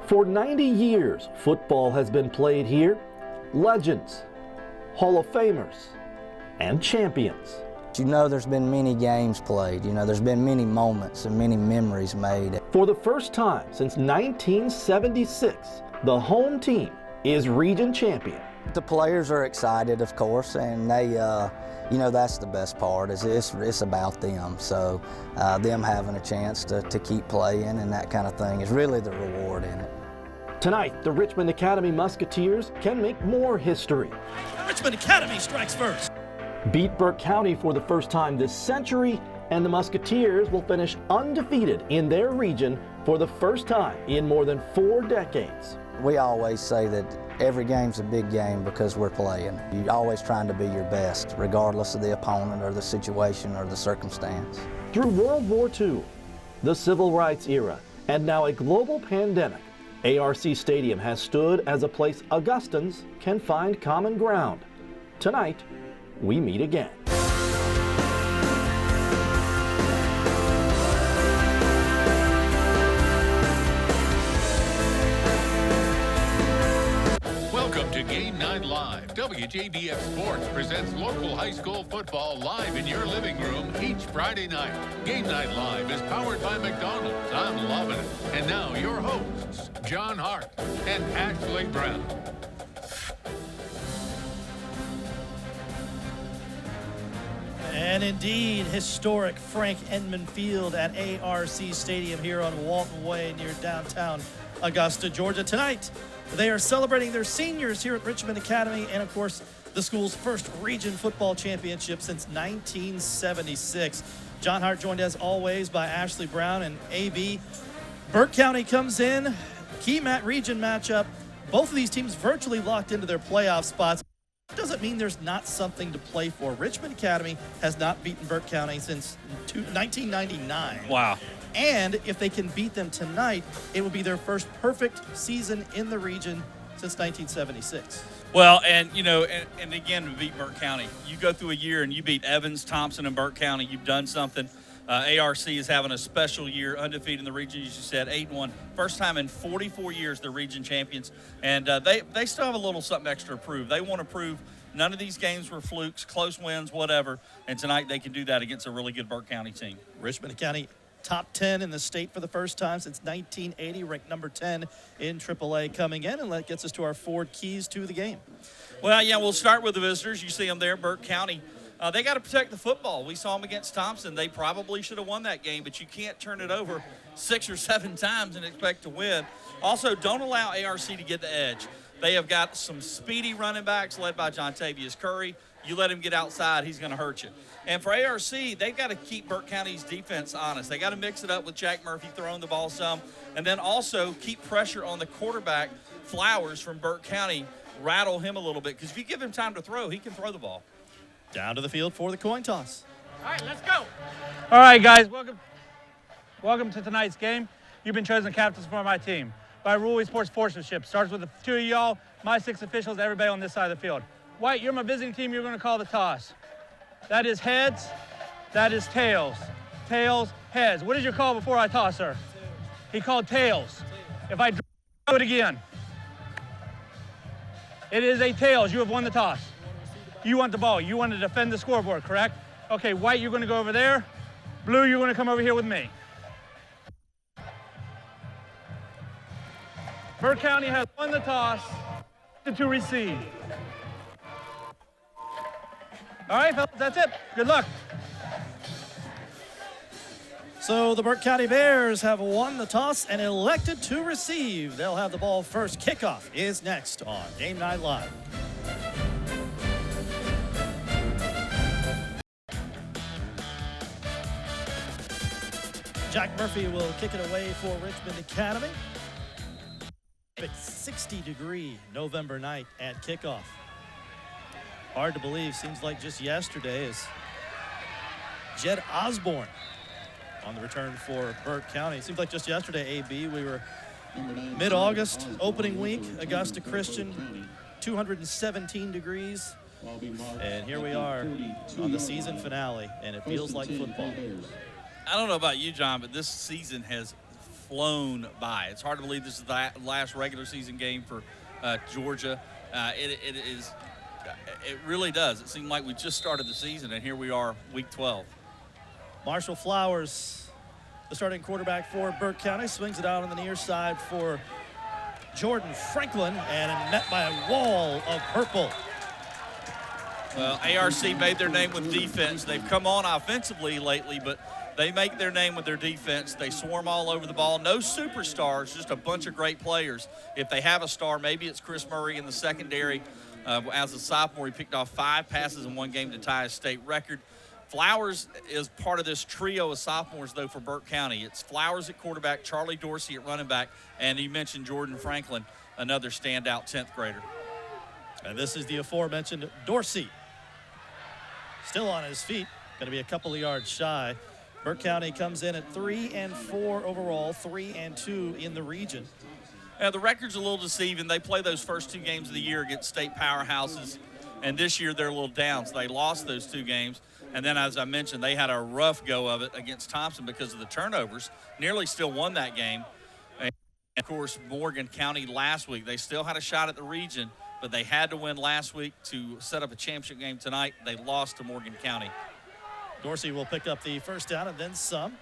For 90 years, football has been played here. Legends, Hall of Famers, and champions. You know, there's been many games played. You know, there's been many moments and many memories made. For the first time since 1976, the home team is region champion. The players are excited, of course, and they, you know, that's the best part. It's about them. So them having a chance to keep playing and that kind of thing is really the reward in it. Tonight, the Richmond Academy Musketeers can make more history. Richmond Academy strikes first. Beat Burke County for the first time this century, and the Musketeers will finish undefeated in their region for the first time in more than 4 decades. We always say that every game's a big game because we're playing. You're always trying to be your best, regardless of the opponent or the situation or the circumstance. Through World War II, the Civil Rights era, and now a global pandemic, ARC Stadium has stood as a place Augustans can find common ground. Tonight, we meet again. Welcome to Game Night Live. WJBF Sports presents local high school football live in your living room each Friday night. Game Night Live is powered by McDonald's. I'm loving it. And now your hosts, John Hart and Ashley Brown. And indeed, historic Frank Edmund Field at ARC Stadium here on Walton Way near downtown Augusta, Georgia. Tonight, they are celebrating their seniors here at Richmond Academy and, of course, the school's first region football championship since 1976. John Hart joined, as always, by Ashley Brown and AB. Burke County comes in, key region matchup. Both of these teams virtually locked into their playoff spots. Doesn't mean there's not something to play for. Richmond Academy has not beaten Burke County since 1999. Wow. And if they can beat them tonight, it will be their first perfect season in the region since 1976. Well, and, you know, and again, to beat Burke County. You go through a year and you beat Evans, Thompson, and Burke County. You've done something. ARC is having a special year, undefeated in the region, as you said, 8-1. First time in 44 years they're region champions. And they still have a little something extra to prove. They want to prove none of these games were flukes, close wins, whatever. And tonight they can do that against a really good Burke County team. Richmond County top 10 in the state for the first time since 1980, ranked number 10 in AAA coming in, and that gets us to our 4 keys to the game. Well, yeah, we'll start with the visitors. You see them there, Burke County. They got to protect the football. We saw them against Thompson. They probably should have won that game, but you can't turn it over 6 or 7 times and expect to win. Also, don't allow ARC to get the edge. They have got some speedy running backs led by John Tavius Curry. You let him get outside, he's going to hurt you. And for ARC, they've got to keep Burke County's defense honest. They got to mix it up with Jack Murphy throwing the ball some, and then also keep pressure on the quarterback, Flowers from Burke County, rattle him a little bit, because if you give him time to throw, he can throw the ball. Down to the field for the coin toss. All right, let's go. All right, guys, welcome to tonight's game. You've been chosen captains for my team. By rule, we sport sportsmanship. Starts with the 2 of y'all, my 6 officials, everybody on this side of the field. White, you're my visiting team. You're going to call the toss. That is heads. That is tails. Tails, heads. What did you call before I toss, sir? He called tails. If I do it again. It is a tails. You have won the toss. You want the ball. You want to defend the scoreboard, correct? Okay, white, you're going to go over there. Blue, you're going to come over here with me. Burke County has won the toss to receive. All right, fellas, that's it. Good luck. So the Burke County Bears have won the toss and elected to receive. They'll have the ball first. Kickoff is next on Game Night Live. Jack Murphy will kick it away for Richmond Academy. It's 60-degree November night at kickoff. Hard to believe, seems like just yesterday is Jed Osborne on the return for Burke County. It seems like just yesterday, AB, we were mid-August, opening week, Augusta Christian, 217 degrees. And here we are on the season finale, and it feels like football. I don't know about you, John, but this season has flown by. It's hard to believe this is the last regular season game for Georgia. It really does. It seemed like we just started the season, and here we are, week 12. Marshall Flowers, the starting quarterback for Burke County, swings it out on the near side for Jordan Franklin, and met by a wall of purple. Well, ARC made their name with defense. They've come on offensively lately, but they make their name with their defense. They swarm all over the ball. No superstars, just a bunch of great players. If they have a star, maybe it's Chris Murray in the secondary. As a sophomore, he picked off 5 passes in one game to tie a state record. Flowers is part of this trio of sophomores, though, for Burke County. It's Flowers at quarterback, Charlie Dorsey at running back, and you mentioned Jordan Franklin, another standout 10th grader. And this is the aforementioned Dorsey. Still on his feet, going to be a couple of yards shy. Burke County comes in at 3-4 overall, 3-2 in the region. Now, the record's a little deceiving. They play those first 2 games of the year against state powerhouses, and this year they're a little down, so they lost those 2 games. And then, as I mentioned, they had a rough go of it against Thompson because of the turnovers. Nearly still won that game. And, of course, Morgan County last week, they still had a shot at the region, but they had to win last week to set up a championship game tonight. They lost to Morgan County. Dorsey will pick up the first down and then some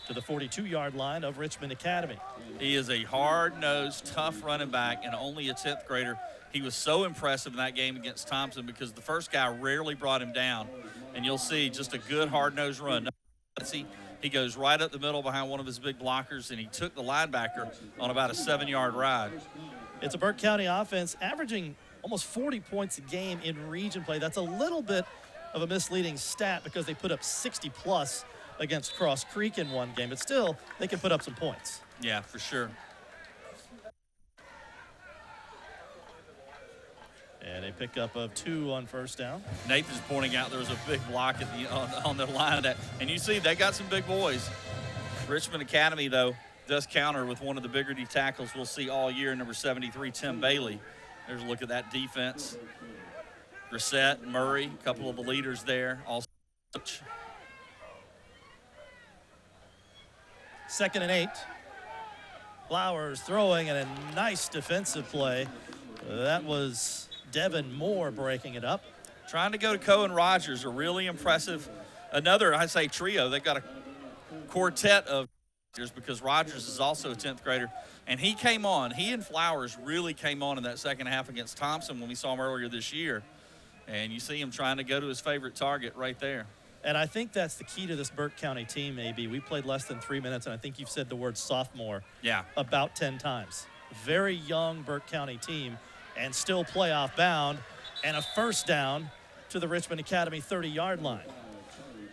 to the 42-yard line of Richmond Academy. He is a hard-nosed, tough running back and only a 10th grader. He was so impressive in that game against Thompson because the first guy rarely brought him down. And you'll see just a good hard-nosed run. He goes right up the middle behind one of his big blockers, and he took the linebacker on about a 7-yard ride. It's a Burke County offense averaging almost 40 points a game in region play. That's a little bit of a misleading stat because they put up 60-plus against Cross Creek in one game. But still, they can put up some points. Yeah, for sure. And a pickup of 2 on first down. Nathan's pointing out there was a big block at on the line of that. And you see, they got some big boys. Richmond Academy, though, does counter with one of the bigger D tackles we'll see all year, number 73, Tim Bailey. There's a look at that defense. Grissett, Murray, a couple of the leaders there. Also, 2nd and 8. Flowers throwing, and a nice defensive play. That was Devin Moore breaking it up. Trying to go to Cohen Rogers, a really impressive, another, I say, trio. They've got a quartet of because Rogers is also a 10th grader. And he came on. He and Flowers really came on in that second half against Thompson when we saw him earlier this year. And you see him trying to go to his favorite target right there. And I think that's the key to this Burke County team, AB. We played less than 3 minutes, and I think you've said the word sophomore about 10 times. Very young Burke County team, and still playoff bound, and a first down to the Richmond Academy 30-yard line.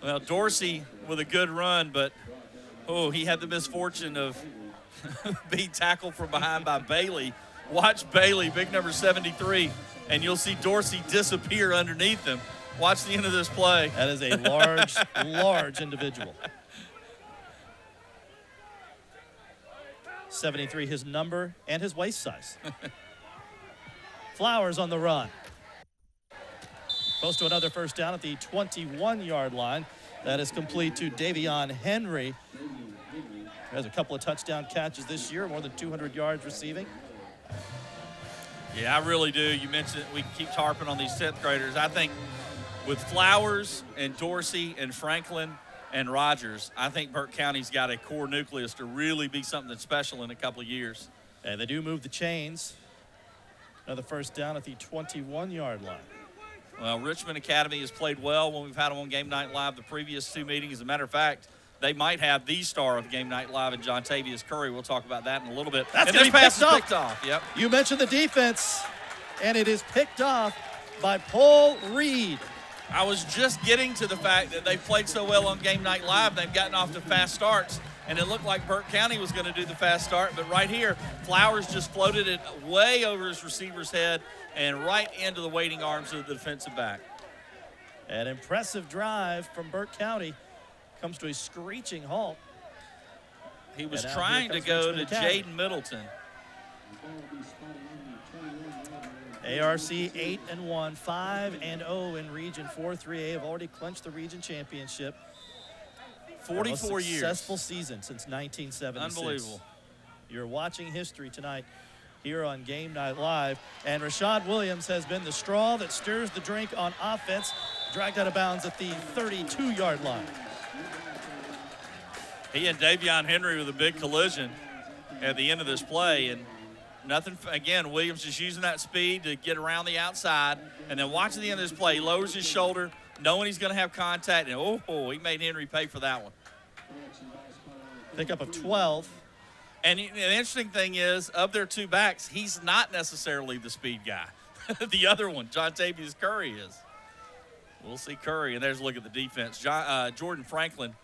Well, Dorsey with a good run, but, he had the misfortune of being tackled from behind by Bailey. Watch Bailey, big number 73, and you'll see Dorsey disappear underneath him. Watch the end of this play. That is a large, large individual. 73, his number and his waist size. Flowers on the run. Close to another first down at the 21-yard line. That is complete to Davion Henry. He has a couple of touchdown catches this year, more than 200 yards receiving. Yeah, I really do. You mentioned we keep harping on these 10th graders. I think with Flowers and Dorsey and Franklin and Rogers, I think Burke County's got a core nucleus to really be something special in a couple of years. And they do move the chains. Another first down at the 21-yard line. Well, Richmond Academy has played well when we've had them on Game Night Live the previous 2 meetings. As a matter of fact, they might have the star of Game Night Live in John Tavius Curry. We'll talk about that in a little bit. That's going to be picked off. Yep. You mentioned the defense, and it is picked off by Paul Reed. I was just getting to the fact that they've played so well on Game Night Live, they've gotten off to fast starts, and it looked like Burke County was going to do the fast start, but right here, Flowers just floated it way over his receiver's head and right into the waiting arms of the defensive back. An impressive drive from Burke County comes to a screeching halt. He was trying to go to Jaden Middleton. ARC 8-1, 5-0 in Region 4. 3A have already clinched the region championship. 44 most years. Successful season since 1976. Unbelievable. You're watching history tonight here on Game Night Live. And Rashad Williams has been the straw that stirs the drink on offense, dragged out of bounds at the 32-yard line. He and Davion Henry with a big collision at the end of this play. And nothing, again, Williams just using that speed to get around the outside. And then watching the end of this play, he lowers his shoulder, knowing he's going to have contact. And, he made Henry pay for that one. Pickup of 12. And the interesting thing is, of their two backs, he's not necessarily the speed guy. The other one, Jontavius Curry, is. We'll see Curry, and there's a look at the defense. Jordan Franklin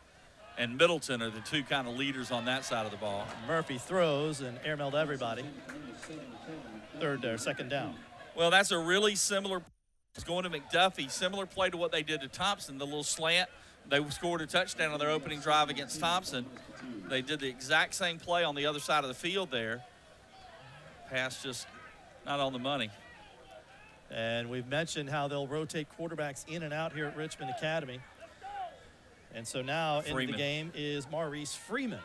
and Middleton are the two kind of leaders on that side of the ball. Murphy throws and airmailed everybody. Second down. Well, that's a really similar. It's going to McDuffie. Similar play to what they did to Thompson, the little slant. They scored a touchdown on their opening drive against Thompson. They did the exact same play on the other side of the field there. Pass just not on the money. And we've mentioned how they'll rotate quarterbacks in and out here at Richmond Academy. And so now in the game is Maurice Freeman.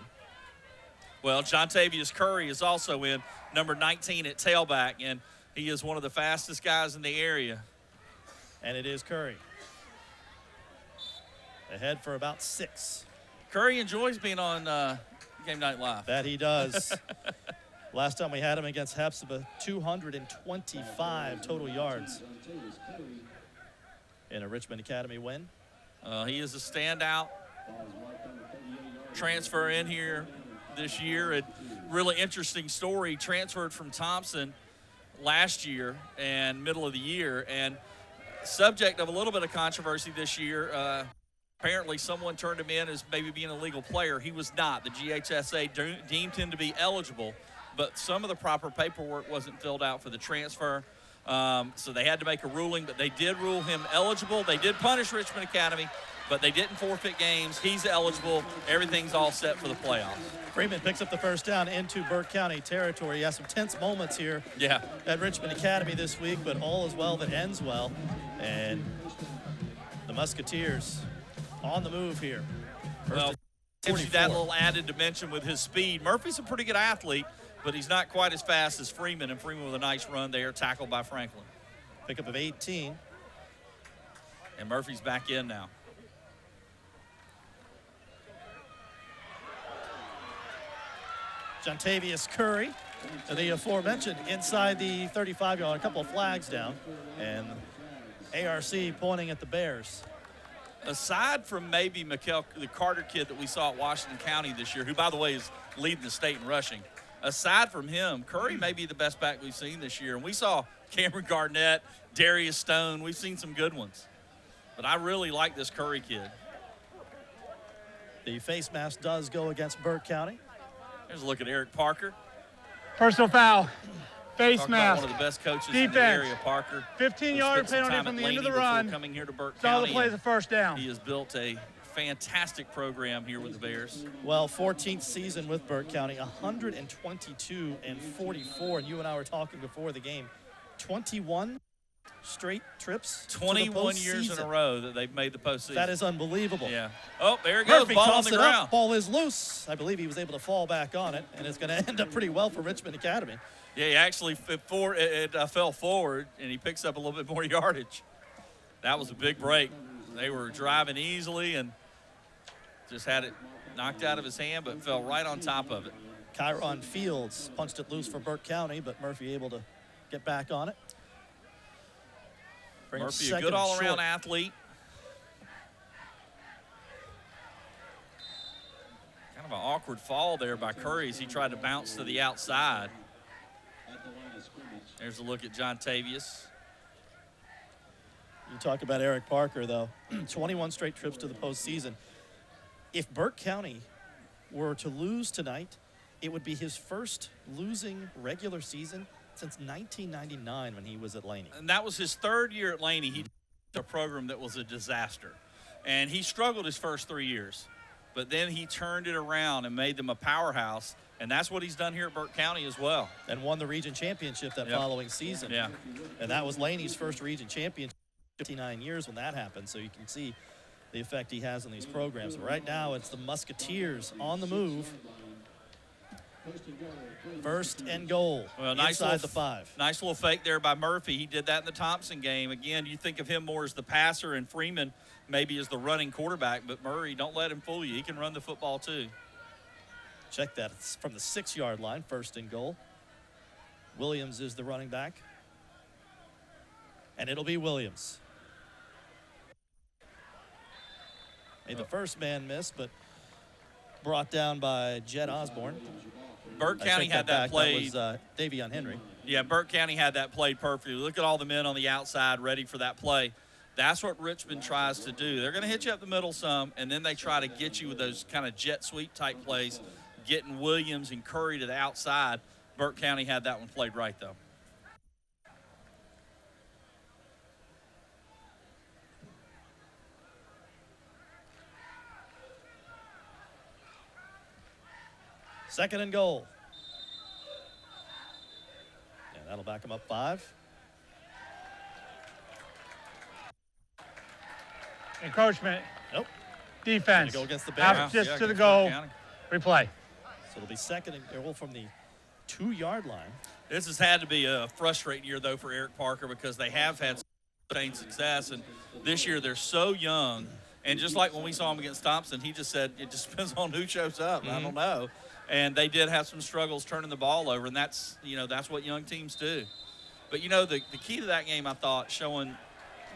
Well, Jontavius Curry is also in, number 19 at tailback, and he is one of the fastest guys in the area. And it is Curry. Ahead for about 6. Curry enjoys being on Game Night Live. That he does. Last time we had him against Hepzibah, 225 total yards in a Richmond Academy win. He is a standout transfer in here this year. A really interesting story. Transferred from Thompson last year and middle of the year, and subject of a little bit of controversy this year. Apparently someone turned him in as maybe being a legal player. He was not. The GHSA deemed him to be eligible, but some of the proper paperwork wasn't filled out for the transfer. So they had to make a ruling, but they did rule him eligible. They did punish Richmond Academy, but they didn't forfeit games. He's eligible. Everything's all set for the playoffs. Freeman picks up the first down into Burke County territory. He has some tense moments here at Richmond Academy this week, but all is well that ends well. And the Musketeers on the move here. Well, gives you that little added dimension with his speed. Murphy's a pretty good athlete, but he's not quite as fast as Freeman, and Freeman with a nice run there, tackled by Franklin. Pickup of 18. And Murphy's back in now. Jontavius Curry, the aforementioned, inside the 35-yard, a couple of flags down, and ARC pointing at the Bears. Aside from maybe the Carter kid that we saw at Washington County this year, who, by the way, is leading the state in rushing, aside from him, Curry may be the best back we've seen this year. And we saw Cameron Garnett, Darius Stone. We've seen some good ones. But I really like this Curry kid. The face mask does go against Burke County. Here's a look at Eric Parker. Personal foul. Face mask. One of the best coaches Defense. in the area, Parker. 15-yard penalty from the end of the run. Coming here to Burke All County. the plays a first down. He has built a fantastic program here with the Bears. Well, 14th season with Burke County, 122-44. And you and I were talking before the game. 21 straight trips. 21 years in a row that they've made the postseason. That is unbelievable. Yeah. Oh, there it goes. Murphy Ball on the ground. Up. Ball is loose. I believe he was able to fall back on it, and it's going to end up pretty well for Richmond Academy. Yeah, he actually fell forward, and he picks up a little bit more yardage. That was a big break. They were driving easily and just had it knocked out of his hand, but fell right on top of it. Kyron Fields punched it loose for Burke County, but Murphy able to get back on it. Murphy, a good all-around athlete. Kind of an awkward fall there by Curry as he tried to bounce to the outside. There's a look at Jontavius. You talk about Eric Parker, though. 21 straight trips to the postseason. If Burke County were to lose tonight, it would be his first losing regular season since 1999 when he was at Laney. And that was his third year at Laney. He did a program that was a disaster. And he struggled his first 3 years. But then he turned it around and made them a powerhouse. And that's what he's done here at Burke County as well. And won the region championship that following season. Yeah. And that was Laney's first region championship in 59 years when that happened. So you can see the effect he has on these programs. But right now, it's the Musketeers on the move. First and goal. Well, nice inside little, the 5. Nice little fake there by Murphy. He did that in the Thompson game. Again, you think of him more as the passer and Freeman maybe as the running quarterback, but Murray, don't let him fool you. He can run the football too. Check that. It's from the 6-yard line, first and goal. Williams is the running back. And it'll be Williams. Made the first man miss, but brought down by Jed Osborne. Burke County had that played. That was Davion Henry. Yeah, Burke County had that played perfectly. Look at all the men on the outside ready for that play. That's what Richmond tries to do. They're going to hit you up the middle some, and then they try to get you with those kind of jet sweep type plays, getting Williams and Curry to the outside. Burke County had that one played right, though. Second and goal. And that'll back him up 5. Encroachment. Nope. Defense. Go against the Bears. Out just to the against goal. Burke County. Replay. So it'll be second and goal from the 2-yard line. This has had to be a frustrating year, though, for Eric Parker because they have had sustained success, and this year they're so young. And just like when we saw him against Thompson, he just said it just depends on who shows up. I don't know. And they did have some struggles turning the ball over, and that's what young teams do. But, the key to that game, I thought, showing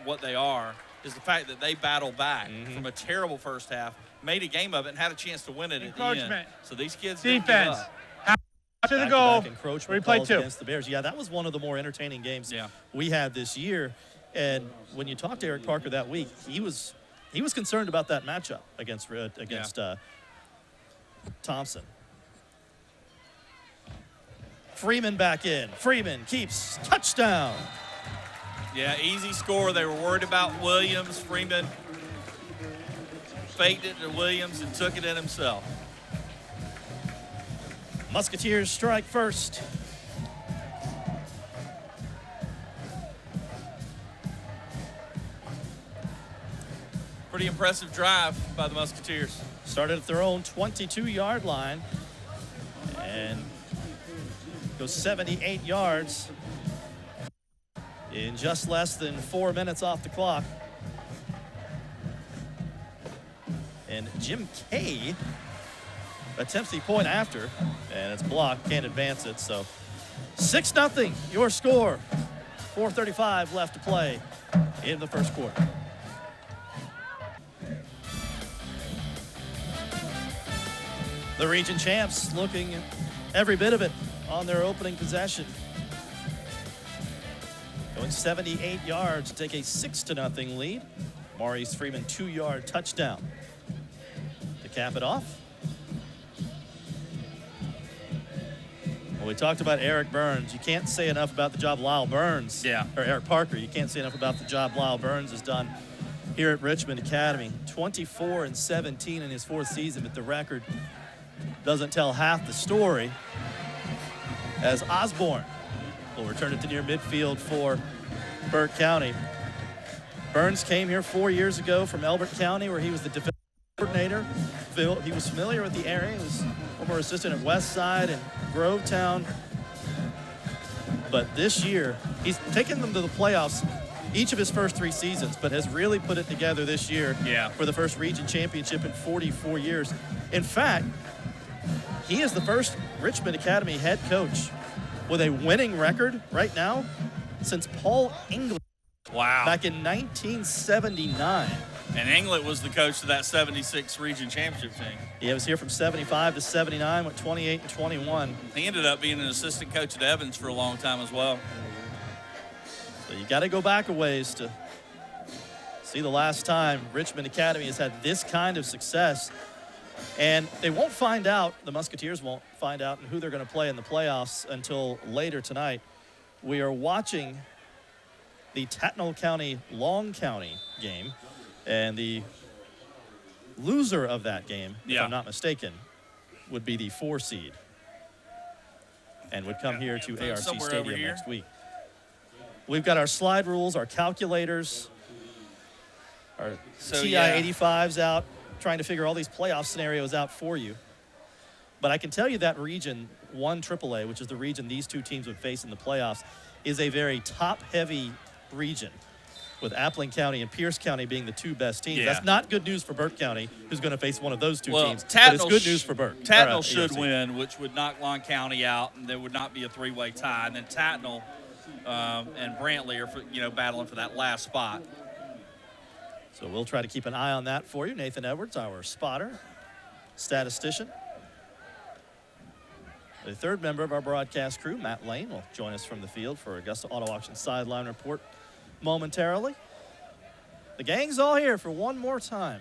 what they are, is the fact that they battled back from a terrible first half, made a game of it, and had a chance to win it at the end. So these kids didn't give Defense. up. To the goal. Encroachment Replay calls 2. against the Bears. Yeah, that was one of the more entertaining games Yeah. we had this year. And when you talked to Eric Parker that week, he was concerned about that matchup against Thompson. Freeman back in. Freeman keeps touchdown. Yeah, easy score. They were worried about Williams. Freeman faked it to Williams and took it in himself. Musketeers strike first. Pretty impressive drive by the Musketeers. Started at their own 22-yard line and goes 78 yards in just less than 4 minutes off the clock. And Jim Kay attempts the point after, and it's blocked, can't advance it. So 6-0, your score. 4:35 left to play in the first quarter. The region champs looking every bit of it on their opening possession. Going 78 yards to take a 6-0 lead. Maurice Freeman 2-yard touchdown to cap it off. Well, we talked about Eric Burns. You can't say enough about the job Lyle Burns. Or Eric Parker. You can't say enough about the job Lyle Burns has done here at Richmond Academy. 24-17 in his 4th season, but the record doesn't tell half the story, as Osborne will return it to near midfield for Burke County. Burns came here 4 years ago from Elbert County, where he was the defensive coordinator. He was familiar with the area. He was former assistant at Westside and Grovetown. But this year, he's taken them to the playoffs each of his first 3 seasons, but has really put it together this year for the first region championship in 44 years. In fact, he is the first Richmond Academy head coach with a winning record right now since Paul Englert back in 1979. And Englert was the coach of that 76 region championship team. He was here from 75 to 79 with 28 and 21. He ended up being an assistant coach at Evans for a long time as well. So you got to go back a ways to see the last time Richmond Academy has had this kind of success. And they won't find out, the Musketeers won't find out who they're going to play in the playoffs until later tonight. We are watching the Tattnall County-Long County game, and the loser of that game, if I'm not mistaken, would be the 4 seed and would come here to ARC Stadium next week. We've got our slide rules, our calculators. Our So, TI-85's out, trying to figure all these playoff scenarios out for you. But I can tell you that Region 1 AAA, which is the region these two teams would face in the playoffs, is a very top-heavy region, with Appling County and Pierce County being the two best teams. Yeah. That's not good news for Burke County, who's going to face one of those two teams. But Tatnall it's good news for Burke. Tatnall should ARC. win, which would knock Lyon County out, and there would not be a three-way tie. And then Tatnall and Brantley are, battling for that last spot. So we'll try to keep an eye on that for you. Nathan Edwards, our spotter, statistician. The third member of our broadcast crew, Matt Lane, will join us from the field for Augusta Auto Auction sideline report momentarily. The gang's all here for one more time.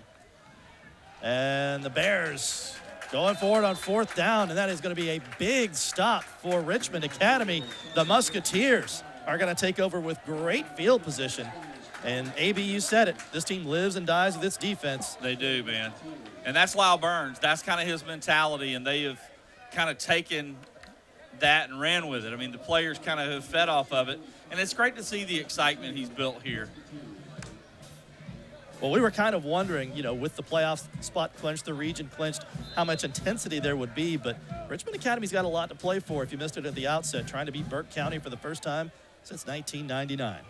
And the Bears going forward on 4th down, and that is going to be a big stop for Richmond Academy. The Musketeers are going to take over with great field position. And AB, you said it, this team lives and dies with its defense. They do, man. And that's Lyle Burns. That's kind of his mentality, and they have kind of taken that and ran with it. I mean, the players kind of have fed off of it, and it's great to see the excitement he's built here. Well, we were kind of wondering, with the playoff spot clinched, the region clinched, how much intensity there would be, but Richmond Academy's got a lot to play for if you missed it at the outset, trying to beat Burke County for the first time since 1999.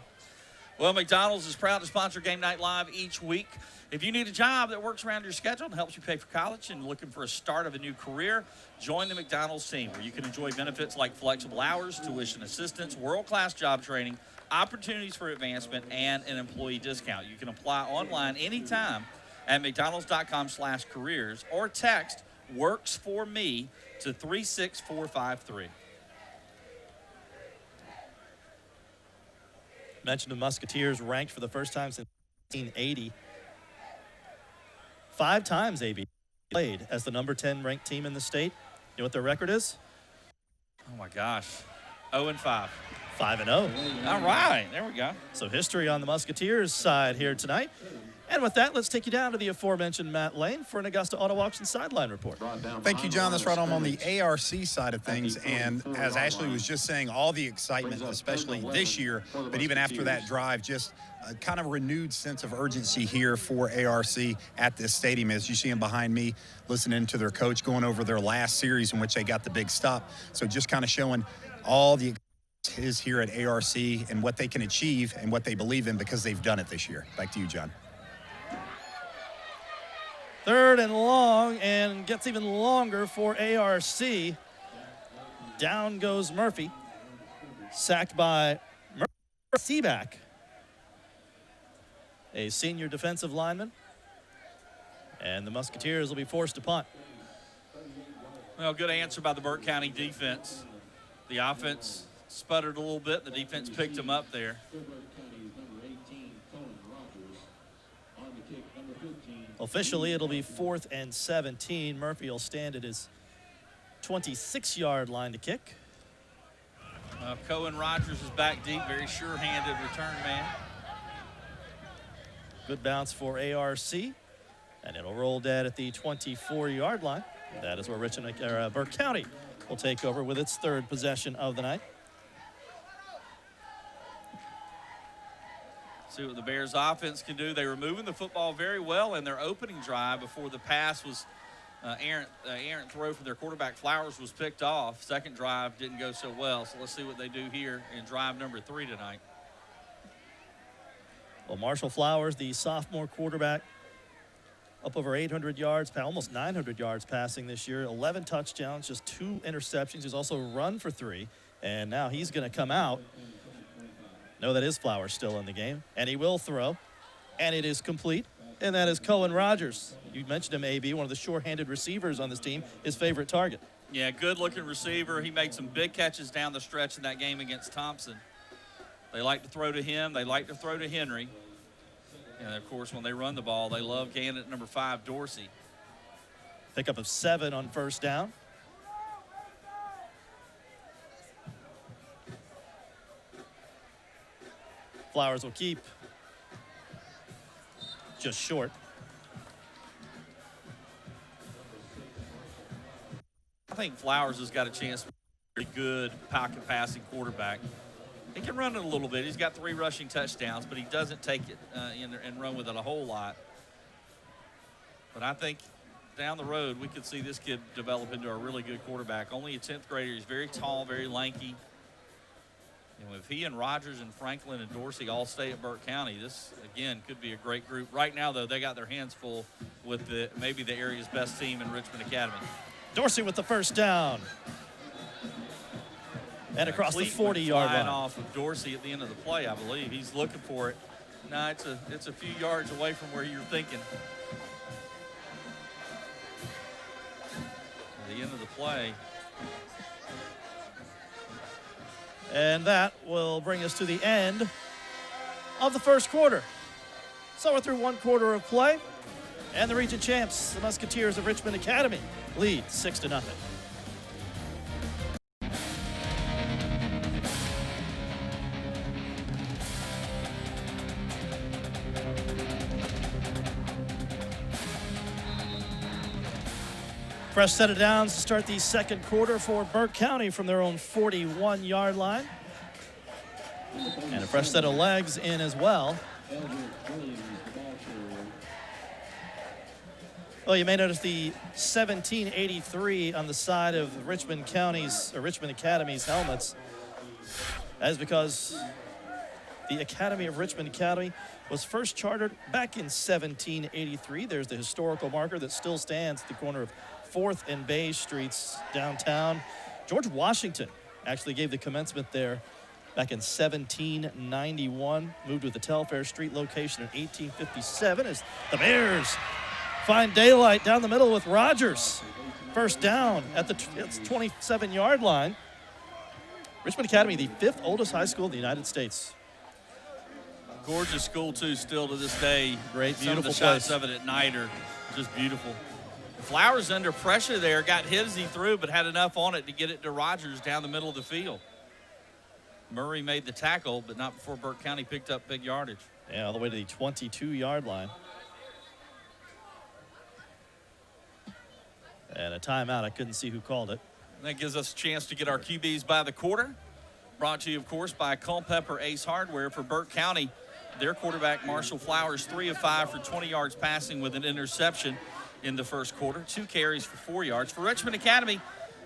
Well, McDonald's is proud to sponsor Game Night Live each week. If you need a job that works around your schedule and helps you pay for college and looking for a start of a new career, join the McDonald's team, where you can enjoy benefits like flexible hours, tuition assistance, world-class job training, opportunities for advancement, and an employee discount. You can apply online anytime at mcdonalds.com/careers or text "works for me" to 36453. Mentioned the Musketeers ranked for the first time since 1980. 5 times AB played as the number 10 ranked team in the state. You know what their record is? Oh, my gosh. 0-5. 5-0. All right. There we go. So history on the Musketeers side here tonight. And with that, let's take you down to the aforementioned Matt Lane for an Augusta Auto Auction sideline report. Thank you, John. That's right. I'm on the ARC side of things. And as Ashley was just saying, all the excitement, especially this year, but even after that drive, just a kind of renewed sense of urgency here for ARC at this stadium. As you see them behind me, listening to their coach going over their last series in which they got the big stop. So just kind of showing all the is here at ARC and what they can achieve and what they believe in because they've done it this year. Back to you, John. 3rd and long, and gets even longer for ARC. Down goes Murphy. Sacked by Seaback, a senior defensive lineman. And the Musketeers will be forced to punt. Well, good answer by the Burke County defense. The offense sputtered a little bit. The defense picked them up there. Officially, it'll be 4th and 17. Murphy will stand at his 26-yard line to kick. Cohen Rogers is back deep, very sure-handed return man. Good bounce for ARC, and it'll roll dead at the 24-yard line. That is where Burke County will take over with its 3rd possession of the night. See what the Bears offense can do. They were moving the football very well in their opening drive before the pass was errant throw from their quarterback Flowers was picked off. Second drive didn't go so well. So let's see what they do here in drive number 3 tonight. Well, Marshall Flowers, the sophomore quarterback, up over 800 yards, almost 900 yards passing this year, 11 touchdowns, just 2 interceptions. He's also run for 3, and now he's going to come out. No, that is Flowers still in the game, and he will throw, and it is complete, and that is Cohen Rogers. You mentioned him, AB, one of the sure-handed receivers on this team, his favorite target. Yeah, good-looking receiver. He made some big catches down the stretch in that game against Thompson. They like to throw to him. They like to throw to Henry. And, of course, when they run the ball, they love candidate number 5, Dorsey. Pickup of 7 on 1st down. Flowers will keep just short. I think Flowers has got a chance to be a good pocket passing quarterback. He can run it a little bit. He's got 3 rushing touchdowns, but he doesn't take it and run with it a whole lot. But I think down the road, we could see this kid develop into a really good quarterback. Only a 10th grader. He's very tall, very lanky. And if he and Rogers and Franklin and Dorsey all stay at Burke County, this, again, could be a great group. Right now, though, they got their hands full with maybe the area's best team in Richmond Academy. Dorsey with the first down. And across the 40-yard line. Off of Dorsey at the end of the play, I believe. He's looking for it. No, it's a few yards away from where you're thinking. At the end of the play. And that will bring us to the end of the first quarter. So we're through 1 quarter of play. And the region champs, the Musketeers of Richmond Academy, lead 6-0. Fresh set of downs to start the second quarter for Burke County from their own 41-yard line. And a fresh set of legs in as well. Well, you may notice the 1783 on the side of Richmond Academy's helmets. That is because the Academy of Richmond Academy was first chartered back in 1783. There's the historical marker that still stands at the corner of 4th and Bay Streets downtown. George Washington actually gave the commencement there back in 1791. Moved with the Telfair Street location in 1857 as the Bears find daylight down the middle with Rogers. First down at the 27-yard line. Richmond Academy, the 5th oldest high school in the United States. Gorgeous school, too, still to this day. Great, beautiful place. Some of the shots of it at night are just beautiful. Flowers under pressure there, got hit as he threw, but had enough on it to get it to Rogers down the middle of the field. Murray made the tackle, but not before Burke County picked up big yardage. Yeah, all the way to the 22-yard line. And a timeout. I couldn't see who called it. That gives us a chance to get our QBs by the quarter. Brought to you, of course, by Culpeper Ace Hardware. For Burke County, their quarterback, Marshall Flowers, 3 of 5 for 20 yards passing with an interception in the first quarter. 2 carries for 4 yards. For Richmond Academy,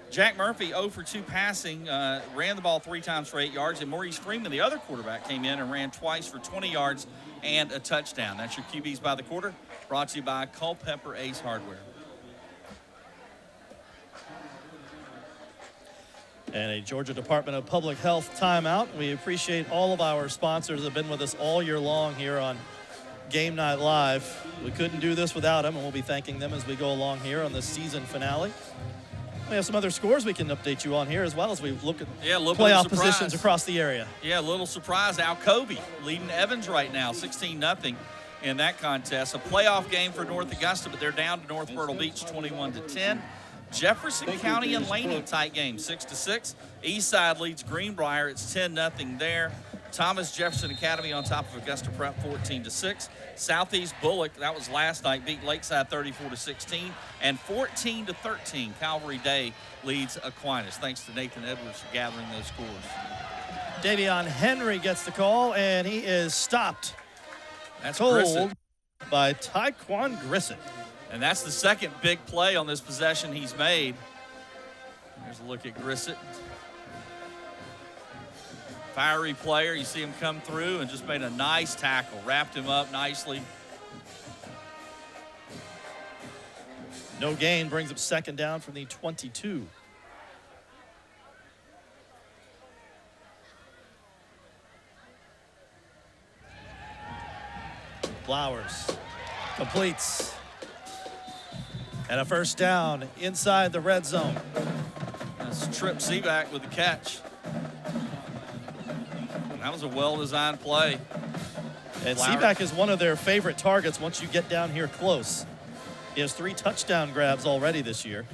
Jack Murphy 0 for 2 passing, ran the ball 3 times for 8 yards, and Maurice Freeman, the other quarterback, came in and ran twice for 20 yards and a touchdown. That's your QBs by the quarter, brought to you by Culpeper Ace Hardware. And a Georgia Department of Public Health timeout. We appreciate all of our sponsors that have been with us all year long here on Game Night Live. We couldn't do this without them, and we'll be thanking them as we go along here on the season finale. We have some other scores we can update you on here as well as we look at playoff positions across the area. Yeah, a little surprise. Alcovey leading Evans right now, 16-0 in that contest. A playoff game for North Augusta, but they're down to North Myrtle Beach 21-10. Jefferson County and Laney tight game, 6-6. Eastside leads Greenbrier. It's 10-0 there. Thomas Jefferson Academy on top of Augusta Prep, 14-6. Southeast Bullock, that was last night, beat Lakeside 34-16. And 14-13, Calvary Day leads Aquinas. Thanks to Nathan Edwards for gathering those scores. Davion Henry gets the call, and he is stopped. That's told Grissett. By Tyquan Grissett. And that's the second big play on this possession he's made. Here's a look at Grissett. Fiery player. You see him come through and just made a nice tackle. Wrapped him up nicely. No gain brings up second down from the 22. Flowers completes. And a first down inside the red zone. That's Trip Seaback with the catch. That was a well-designed play. And Seaback is one of their favorite targets once you get down here close. He has 3 touchdown grabs already this year.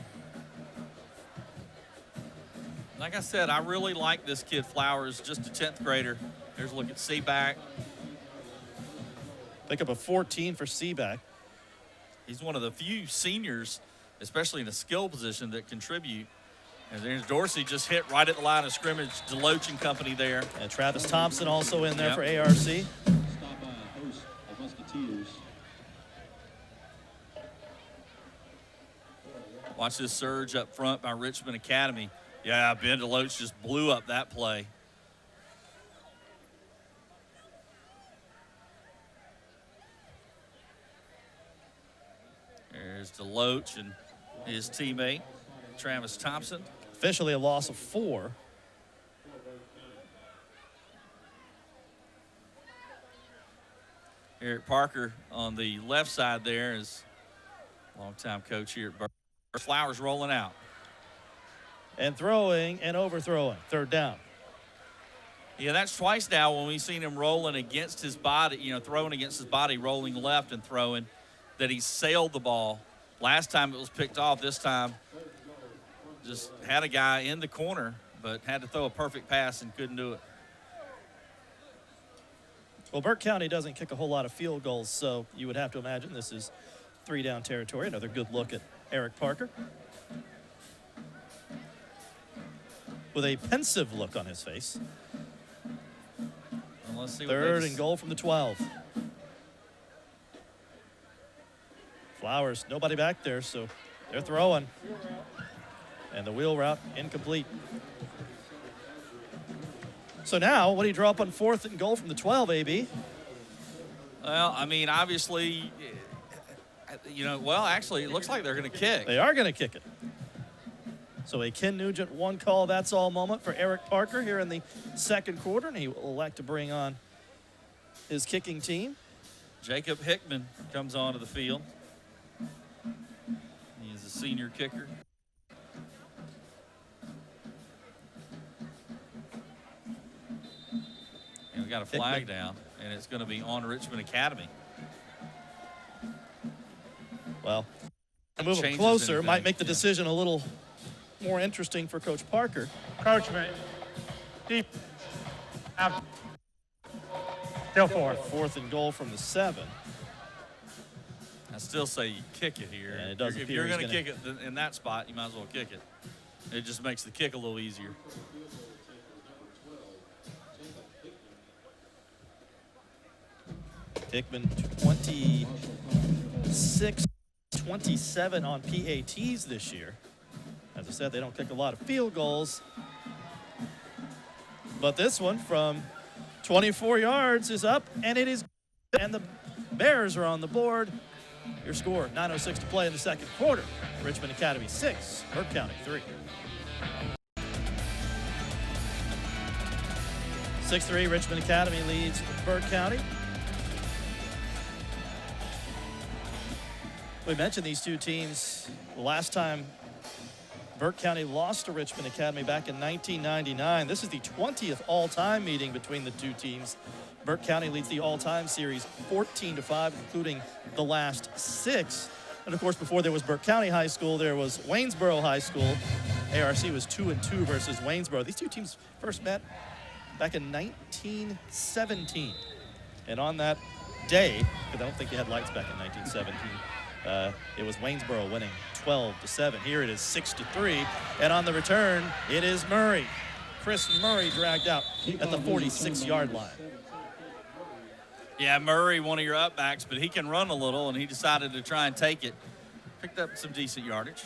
Like I said, I really like this kid, Flowers, just a 10th grader. Here's a look at Seaback. Pick up a 14 for Seaback. He's one of the few seniors, especially in a skill position, that contribute. And there's Dorsey just hit right at the line of scrimmage. Deloach and company there. And Travis Thompson also in there Yep. for ARC. Watch this surge up front by Richmond Academy. Yeah, Ben Deloach just blew up that play. There's Deloach and his teammate, Travis Thompson. Officially a loss of 4. Eric Parker on the left side there is longtime coach here at Burke. Flowers rolling out. And throwing and overthrowing. 3rd down. Yeah, that's twice now when we've seen him rolling against his body, you know, throwing against his body, rolling left and throwing, that he sailed the ball. Last time it was picked off. This time just had a guy in the corner, but had to throw a perfect pass and couldn't do it. Well, Burke County doesn't kick a whole lot of field goals, so you would have to imagine this is 3-down territory. Another good look at Eric Parker, with a pensive look on his face. And let's see 3rd and goal from the 12. Flowers, nobody back there, so they're throwing. And the wheel route incomplete. So now, what do you draw up on 4th and goal from the 12, AB? Well, I mean, obviously, you know, well, actually, it looks like they're going to kick. They are going to kick it. So a Ken Nugent one call, that's all moment for Eric Parker here in the 2nd quarter, and he will elect to bring on his kicking team. Jacob Hickman comes onto the field. He is a senior kicker. And we got a flag down, and it's going to be on Richmond Academy. Well, move him Changes closer anything, might make the yeah. decision a little more interesting for Coach Parker. Encroachment. Deep. Out. Still 4. 4th and goal from the 7. I still say you kick it here. And it does if appear you're he's going to gonna- kick it in that spot, you might as well kick it. It just makes the kick a little easier. Hickman 26, 27 on PATs this year. As I said, they don't kick a lot of field goals. But this one from 24 yards is up, and it is, and the Bears are on the board. Your score, 9:06 to play in the 2nd quarter. Richmond Academy 6, Burke County 3. 6-3, Richmond Academy leads Burke County. We mentioned these two teams the last time Burke County lost to Richmond Academy back in 1999. This is the 20th all-time meeting between the two teams. Burke County leads the all-time series 14-5, including the last 6. And of course, before there was Burke County High School, there was Waynesboro High School. ARC was 2-2 versus Waynesboro. These two teams first met back in 1917. And on that day, because I don't think they had lights back in 1917, it was Waynesboro winning 12-7. Here it is 6-3. And on the return, it is Murray. Chris Murray dragged out at the 46-yard line. Yeah, Murray, one of your upbacks, but he can run a little, and he decided to try and take it. Picked up some decent yardage.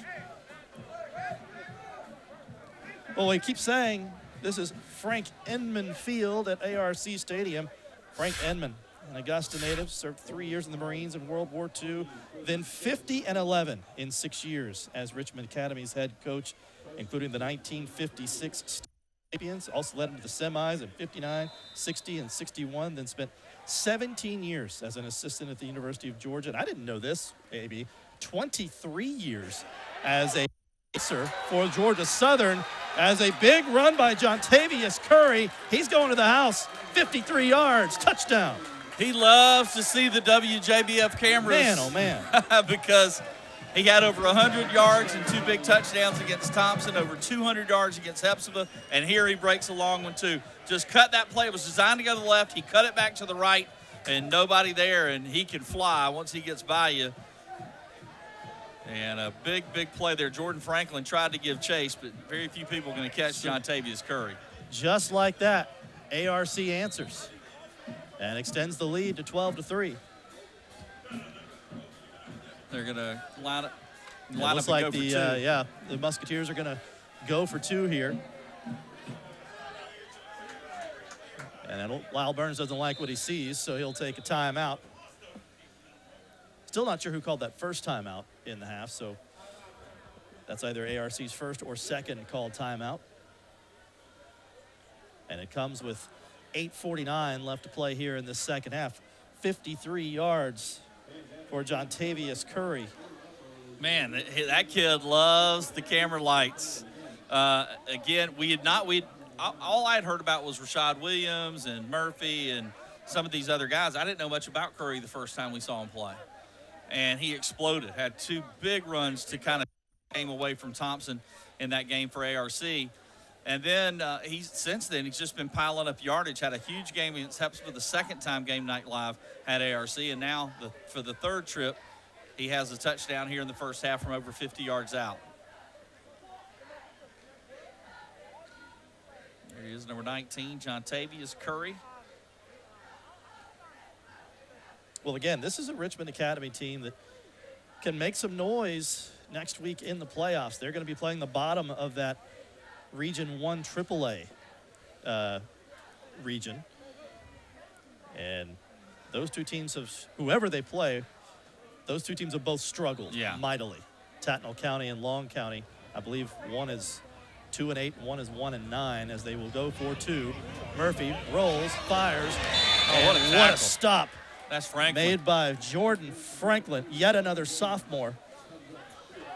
Well, we keep saying this is Frank Enman Field at ARC Stadium. Frank Enman, an Augusta native, served 3 years in the Marines in World War II, then 50-11 in 6 years as Richmond Academy's head coach, including the 1956 champions. Also led them to the semis in 59, 60, and 61, then spent 17 years as an assistant at the University of Georgia. And I didn't know this, maybe, 23 years as a pacer for Georgia Southern, as a big run by Jontavius Curry. He's going to the house, 53 yards, touchdown. He loves to see the WJBF cameras. Man, oh man. Because he had over 100 yards and 2 big touchdowns against Thompson, over 200 yards against Hepzibah, and here he breaks a long one too. Just cut that play. It was designed to go to the left. He cut it back to the right, and nobody there, and he can fly once he gets by you. And a big, big play there. Jordan Franklin tried to give chase, but very few people are going to catch John Tavius Curry. Just like that, ARC answers and extends the lead to 12-3. They're going to line up. It looks like the Musketeers are going to go for two here. And then Lyle Burns doesn't like what he sees, so he'll take a timeout. Still not sure who called that first timeout in the half, so that's either ARC's first or second called timeout. And it comes with 8:49 left to play here in the second half. 53 yards for John Tavius Curry. Man, that kid loves the camera lights. Again, all I had heard about was Rashad Williams and Murphy and some of these other guys. I didn't know much about Curry the first time we saw him play. And he exploded, had two big runs to kind of game away from Thompson in that game for ARC. And then since then, he's just been piling up yardage, had a huge game against Hepsburg the second time Game Night Live had ARC. And now for the third trip, he has a touchdown here in the first half from over 50 yards out. There he is, number 19, John Tavius Curry. Well, again, this is a Richmond Academy team that can make some noise next week in the playoffs. They're going to be playing the bottom of that Region 1 AAA region. And those two teams whoever they play, those two teams have both struggled mightily. Tattnall County and Long County, I believe one is 2-8, one is 1-9 as they will go for two. Murphy rolls, fires, what a stop. That's Franklin. Made by Jordan Franklin, yet another sophomore.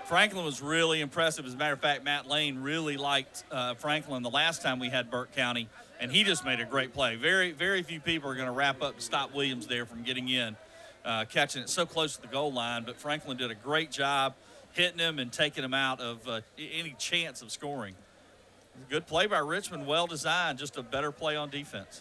Franklin was really impressive. As a matter of fact, Matt Lane really liked Franklin the last time we had Burke County, and he just made a great play. Very, very few people are going to wrap up and stop Williams there from getting in, catching it so close to the goal line. But Franklin did a great job hitting him and taking him out of any chance of scoring. Good play by Richmond, well designed, just a better play on defense.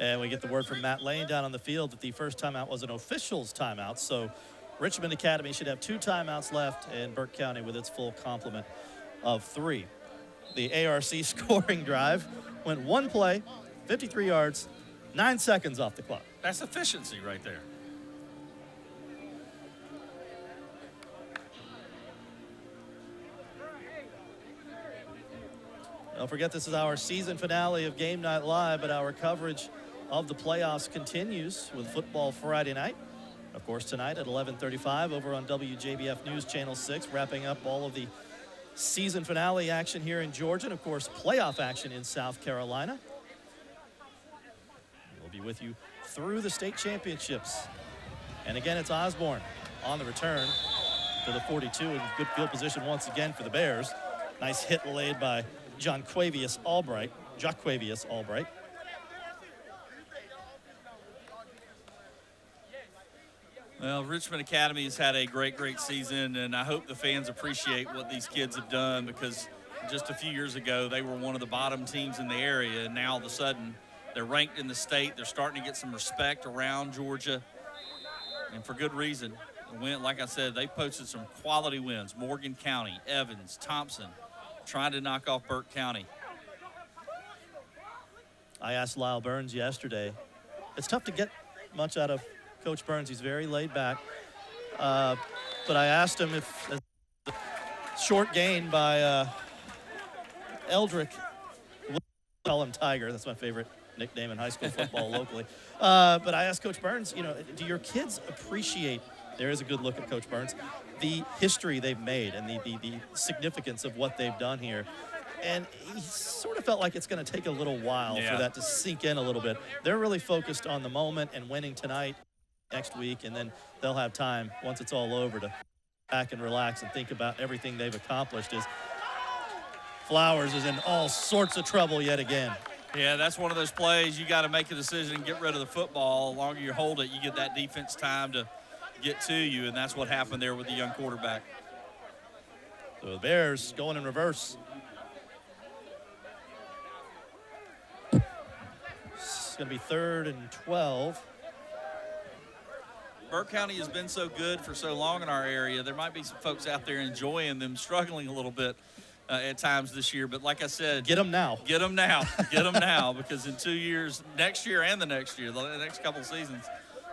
And we get the word from Matt Lane down on the field that the first timeout was an official's timeout. So Richmond Academy should have 2 timeouts left, and Burke County with its full complement of 3. The ARC scoring drive went one play, 53 yards, 9 seconds off the clock. That's efficiency right there. Don't forget, this is our season finale of Game Night Live, but our coverage of the playoffs continues with football Friday night. Of course, tonight at 11:35 over on WJBF News Channel 6, wrapping up all of the season finale action here in Georgia, and of course, playoff action in South Carolina. We'll be with you through the state championships. And again, it's Osborne on the return to the 42 in good field position once again for the Bears. Nice hit laid by Jacquavius Albright. Well, Richmond Academy has had a great, great season, and I hope the fans appreciate what these kids have done, because just a few years ago, they were one of the bottom teams in the area, and now all of a sudden, they're ranked in the state. They're starting to get some respect around Georgia, and for good reason. Like I said, they posted some quality wins. Morgan County, Evans, Thompson, trying to knock off Burke County. I asked Lyle Burns yesterday. It's tough to get much out of Coach Burns. He's very laid back. But I asked him if a short gain by Eldrick, we'll call him Tiger. That's my favorite nickname in high school football locally. But I asked Coach Burns, do your kids appreciate, there is a good look at Coach Burns, the history they've made and the significance of what they've done here. And he sort of felt like it's going to take a little while for that to sink in a little bit. They're really focused on the moment and winning tonight, next week, and then they'll have time once it's all over to back and relax and think about everything they've accomplished. As Flowers is in all sorts of trouble yet again. Yeah, that's one of those plays you got to make a decision and get rid of the football. The longer you hold it, you get that defense time to get to you, and that's what happened there with the young quarterback. So the Bears going in reverse. It's going to be 3rd and 12. Burke County has been so good for so long in our area. There might be some folks out there enjoying them, struggling a little bit at times this year. But like I said, get them now. Get them now. Get them now, because in 2 years, next year and the next year, the next couple of seasons,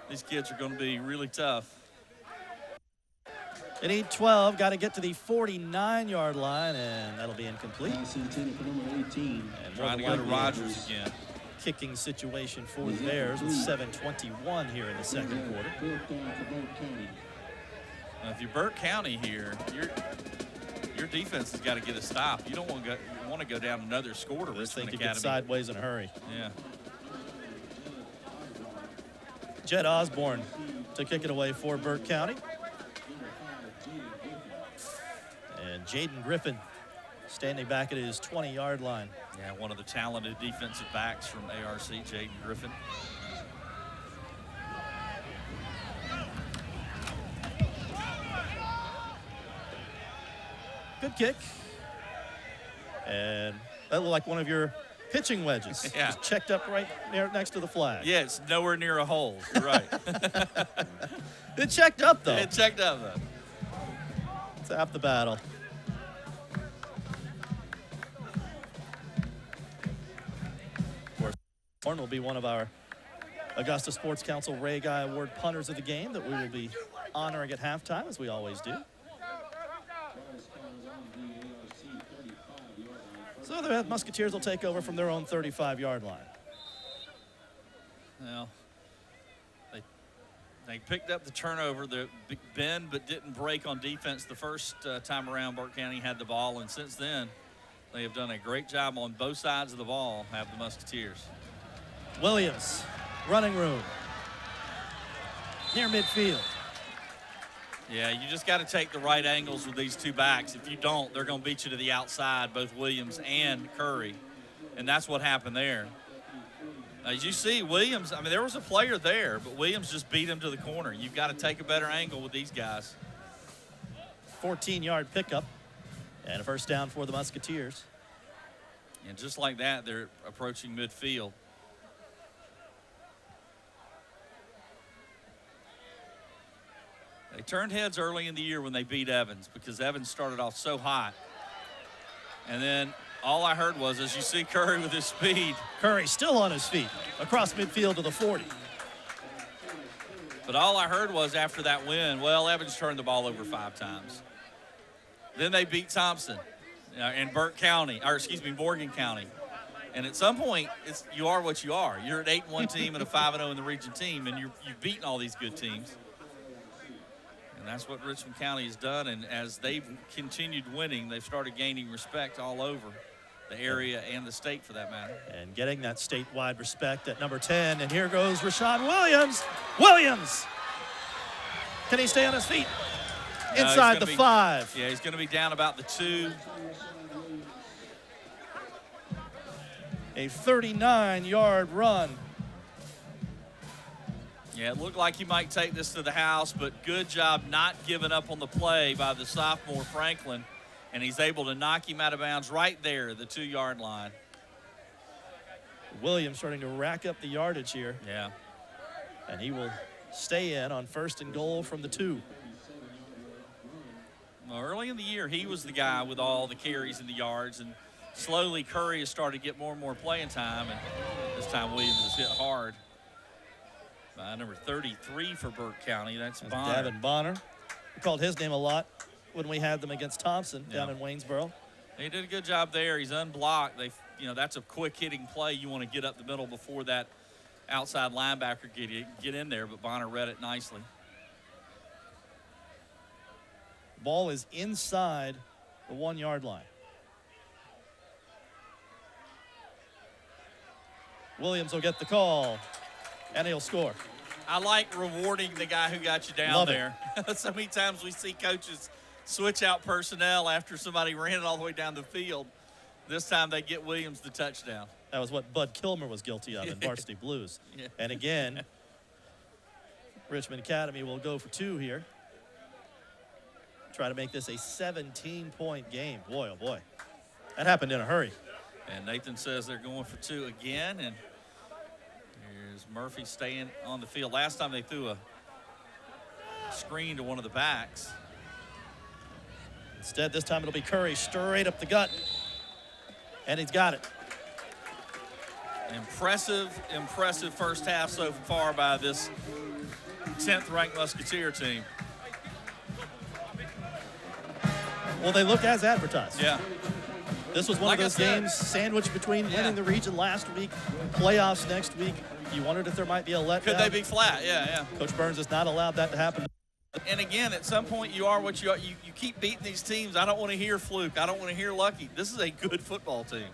these kids are going to be really tough. They need 12. Got to get to the 49-yard line, and that'll be incomplete. And trying to go to Rogers again. Kicking situation for the Bears with 7:21 here in the second quarter. Now, if you're Burke County here, your defense has got to get a stop. You don't want to go down another score to This thing Richmond could Academy. get sideways in a hurry. Yeah. Jed Osborne to kick it away for Burke County. And Jaden Griffin standing back at his 20-yard line. Yeah, one of the talented defensive backs from ARC, Jaden Griffin. Good kick. And that looked like one of your pitching wedges. Yeah. Just checked up right next to the flag. Yeah, it's nowhere near a hole. You're right. It checked up, though. It checked up, though. It's half the battle. Of course, Horn will be one of our Augusta Sports Council Ray Guy Award punters of the game that we will be honoring at halftime, as we always do. So the Musketeers will take over from their own 35-yard line. Well, they picked up the turnover, the big bend, but didn't break on defense the first time around Burke County had the ball, and since then they have done a great job on both sides of the ball, have the Musketeers. Williams, running room, near midfield. Yeah, you just got to take the right angles with these two backs. If you don't, they're going to beat you to the outside, both Williams and Curry, and that's what happened there. As you see, Williams, I mean, there was a player there, but Williams just beat him to the corner. You've got to take a better angle with these guys. 14-yard pickup and a first down for the Musketeers. And just like that, they're approaching midfield. They turned heads early in the year when they beat Evans, because Evans started off so hot. And then all I heard was, as you see Curry with his speed. Curry still on his feet across midfield to the 40. But all I heard was after that win, well, Evans turned the ball over 5 times. Then they beat Thompson in Burke County, or excuse me, Morgan County. And at some point, you are what you are. You're an 8-1 team and a 5-0 in the region team, and you've beaten all these good teams. And that's what Richmond County has done, and as they've continued winning, they've started gaining respect all over the area and the state, for that matter. And getting that statewide respect at number 10, and here goes Rashawn Williams. Williams! Can he stay on his feet? Inside the 5. Yeah, he's going to be down about the 2. A 39-yard run. Yeah, it looked like he might take this to the house, but good job not giving up on the play by the sophomore Franklin, and he's able to knock him out of bounds right there, the 2-yard line. Williams starting to rack up the yardage here. Yeah. And he will stay in on 1st and goal from the 2. Well, early in the year, he was the guy with all the carries and the yards, and slowly Curry has started to get more and more playing time, and this time Williams is hit hard. Number 33 for Burke County, that's Bonner. Davin Bonner. We called his name a lot when we had them against Thompson down in Waynesboro. He did a good job there. He's unblocked. That's a quick hitting play. You want to get up the middle before that outside linebacker get in there, but Bonner read it nicely. Ball is inside the 1-yard line. Williams will get the call, and he'll score. I like rewarding the guy who got you down Love there. So many times we see coaches switch out personnel after somebody ran it all the way down the field. This time they get Williams the touchdown. That was what Bud Kilmer was guilty of in Varsity Blues. Yeah. And again, Richmond Academy will go for 2 here. Try to make this a 17-point game. Boy, oh boy. That happened in a hurry. And Nathan says they're going for 2 again, and here's Murphy staying on the field. Last time they threw a screen to one of the backs. Instead, this time it'll be Curry straight up the gut. And he's got it. Impressive first half so far by this 10th ranked Musketeer team. Well, they look as advertised. Yeah. This was one Like of those I said, games sandwiched between Yeah. winning the region last week, playoffs next week. You wondered if there might be a letdown. Could they be flat? Yeah. Coach Burns has not allowed that to happen. And again, at some point you are what you are. You keep beating these teams. I don't want to hear fluke. I don't want to hear lucky. This is a good football team.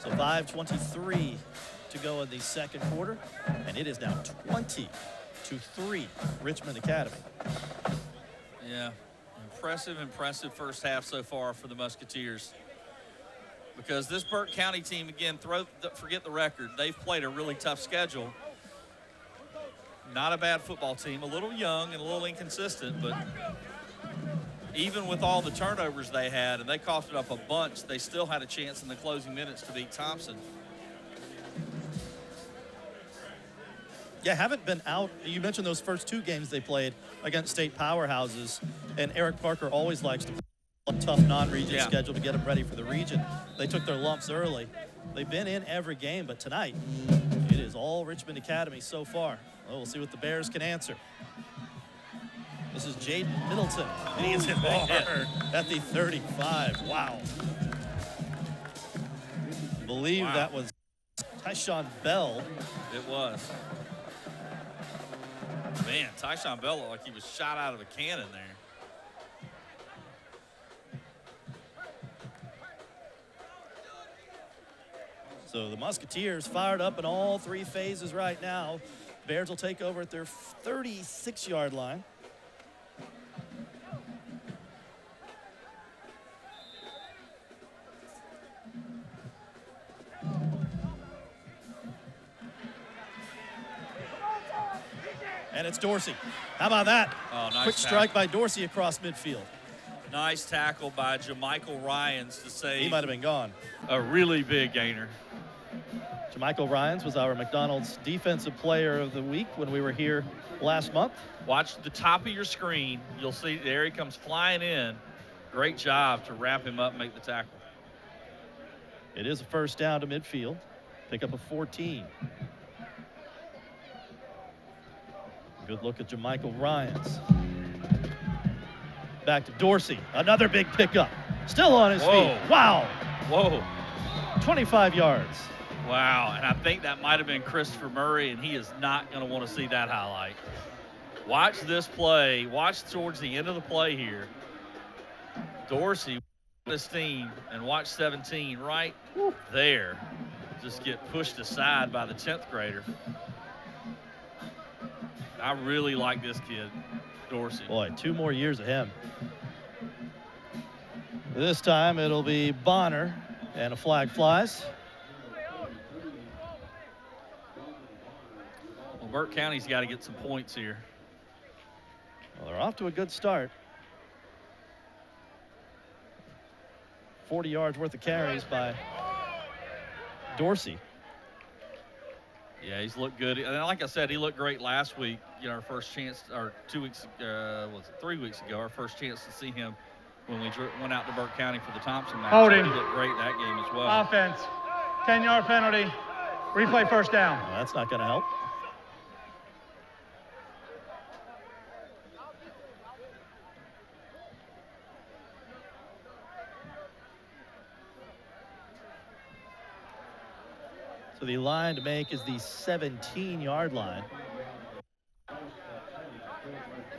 So 5:23 to go in the second quarter, and it is now 20-3 Richmond Academy. Yeah, impressive first half so far for the Musketeers. Because this Burke County team, again, forget the record. They've played a really tough schedule. Not a bad football team. A little young and a little inconsistent, but even with all the turnovers they had, and they coughed it up a bunch, they still had a chance in the closing minutes to beat Thompson. Yeah, haven't been out. You mentioned those first two games they played against state powerhouses, and Eric Parker always likes to play a tough non-region schedule to get them ready for the region. They took their lumps early. They've been in every game, but tonight it is all Richmond Academy so far. Well, we'll see what the Bears can answer. This is Jaden Middleton, and he is in hard at the 35. Wow. I believe that was Tyshawn Bell. It was. Man, Tyshawn Bell looked like he was shot out of a cannon there. So the Musketeers fired up in all three phases right now. Bears will take over at their 36-yard line. And it's Dorsey. How about that? Oh, nice Quick strike by Dorsey across midfield. Nice tackle by Jamichael Ryans to save. He might have been gone. A really big gainer. Jamichael Ryans was our McDonald's Defensive Player of the Week when we were here last month. Watch the top of your screen. You'll see there he comes flying in. Great job to wrap him up and make the tackle. It is a first down to midfield. Pick up a 14. Good look at Jamichael Ryans. Back to Dorsey. Another big pickup. Still on his feet. Wow. Whoa. 25 yards. Wow. And I think that might have been Christopher Murray, and he is not going to want to see that highlight. Watch this play. Watch towards the end of the play here. Dorsey, this team, and watch 17 right there. Just get pushed aside by the 10th grader. I really like this kid, Dorsey. Boy, 2 more years of him. This time it'll be Bonner, and a flag flies. Well, Burke County's got to get some points here. Well, they're off to a good start. 40 yards worth of carries by Dorsey. Yeah, he's looked good. And like I said, he looked great last week. You know, our first chance, or 2 weeks, was it 3 weeks ago, our first chance to see him when we went out to Burke County for the Thompson match. Holding. He looked great that game as well. Offense, 10-yard penalty, replay first down. Well, that's not going to help. So the line to make is the 17-yard line.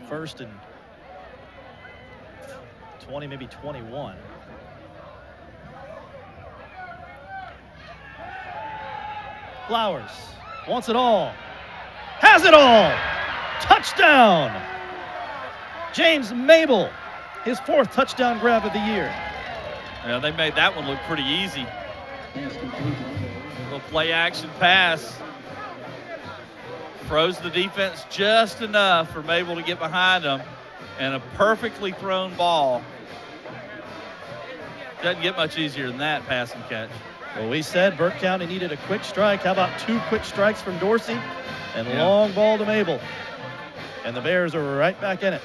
First and 20, maybe 21. Flowers wants it all. Has it all. Touchdown. James Mabel, his 4th touchdown grab of the year. Yeah, they made that one look pretty easy. Little play action pass. Froze the defense just enough for Mabel to get behind him. And a perfectly thrown ball. Doesn't get much easier than that passing catch. Well, we said Burke County needed a quick strike. How about 2 quick strikes from Dorsey and long ball to Mabel? And the Bears are right back in it.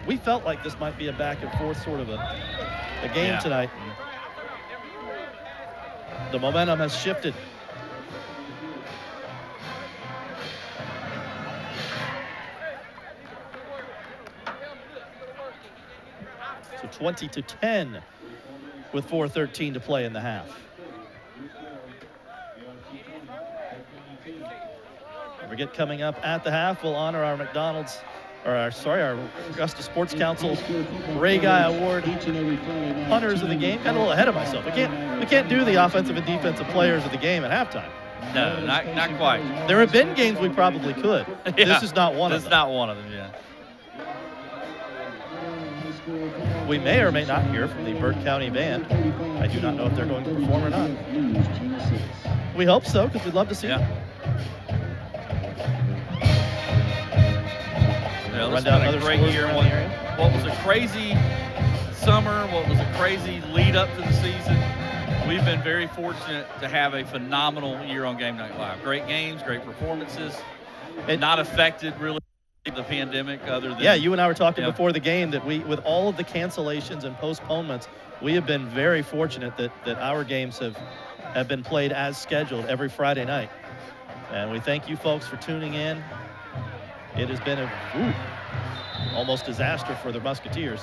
We felt like this might be a back and forth sort of a game tonight. The momentum has shifted. So 20-10 with 4:13 to play in the half. Don't forget, coming up at the half, we'll honor our our Augusta Sports Council Ray Guy Award punters of the game. Got a little ahead of myself. We can't do the offensive and defensive players of the game at halftime. No, not quite. There have been games we probably could. Yeah, this is not one of them. This is not one of them, yeah. We may or may not hear from the Burke County Band. I do not know if they're going to perform or not. We hope so, because we'd love to see them. Yeah, this has been a great year. What was a crazy summer, what was a crazy lead up to the season, we've been very fortunate to have a phenomenal year on Game Night Live. Great games, great performances, and not affected really the pandemic other than... Yeah, you and I were talking before the game that with all of the cancellations and postponements, we have been very fortunate that our games have been played as scheduled every Friday night. And we thank you folks for tuning in. It has been almost disaster for the Musketeers.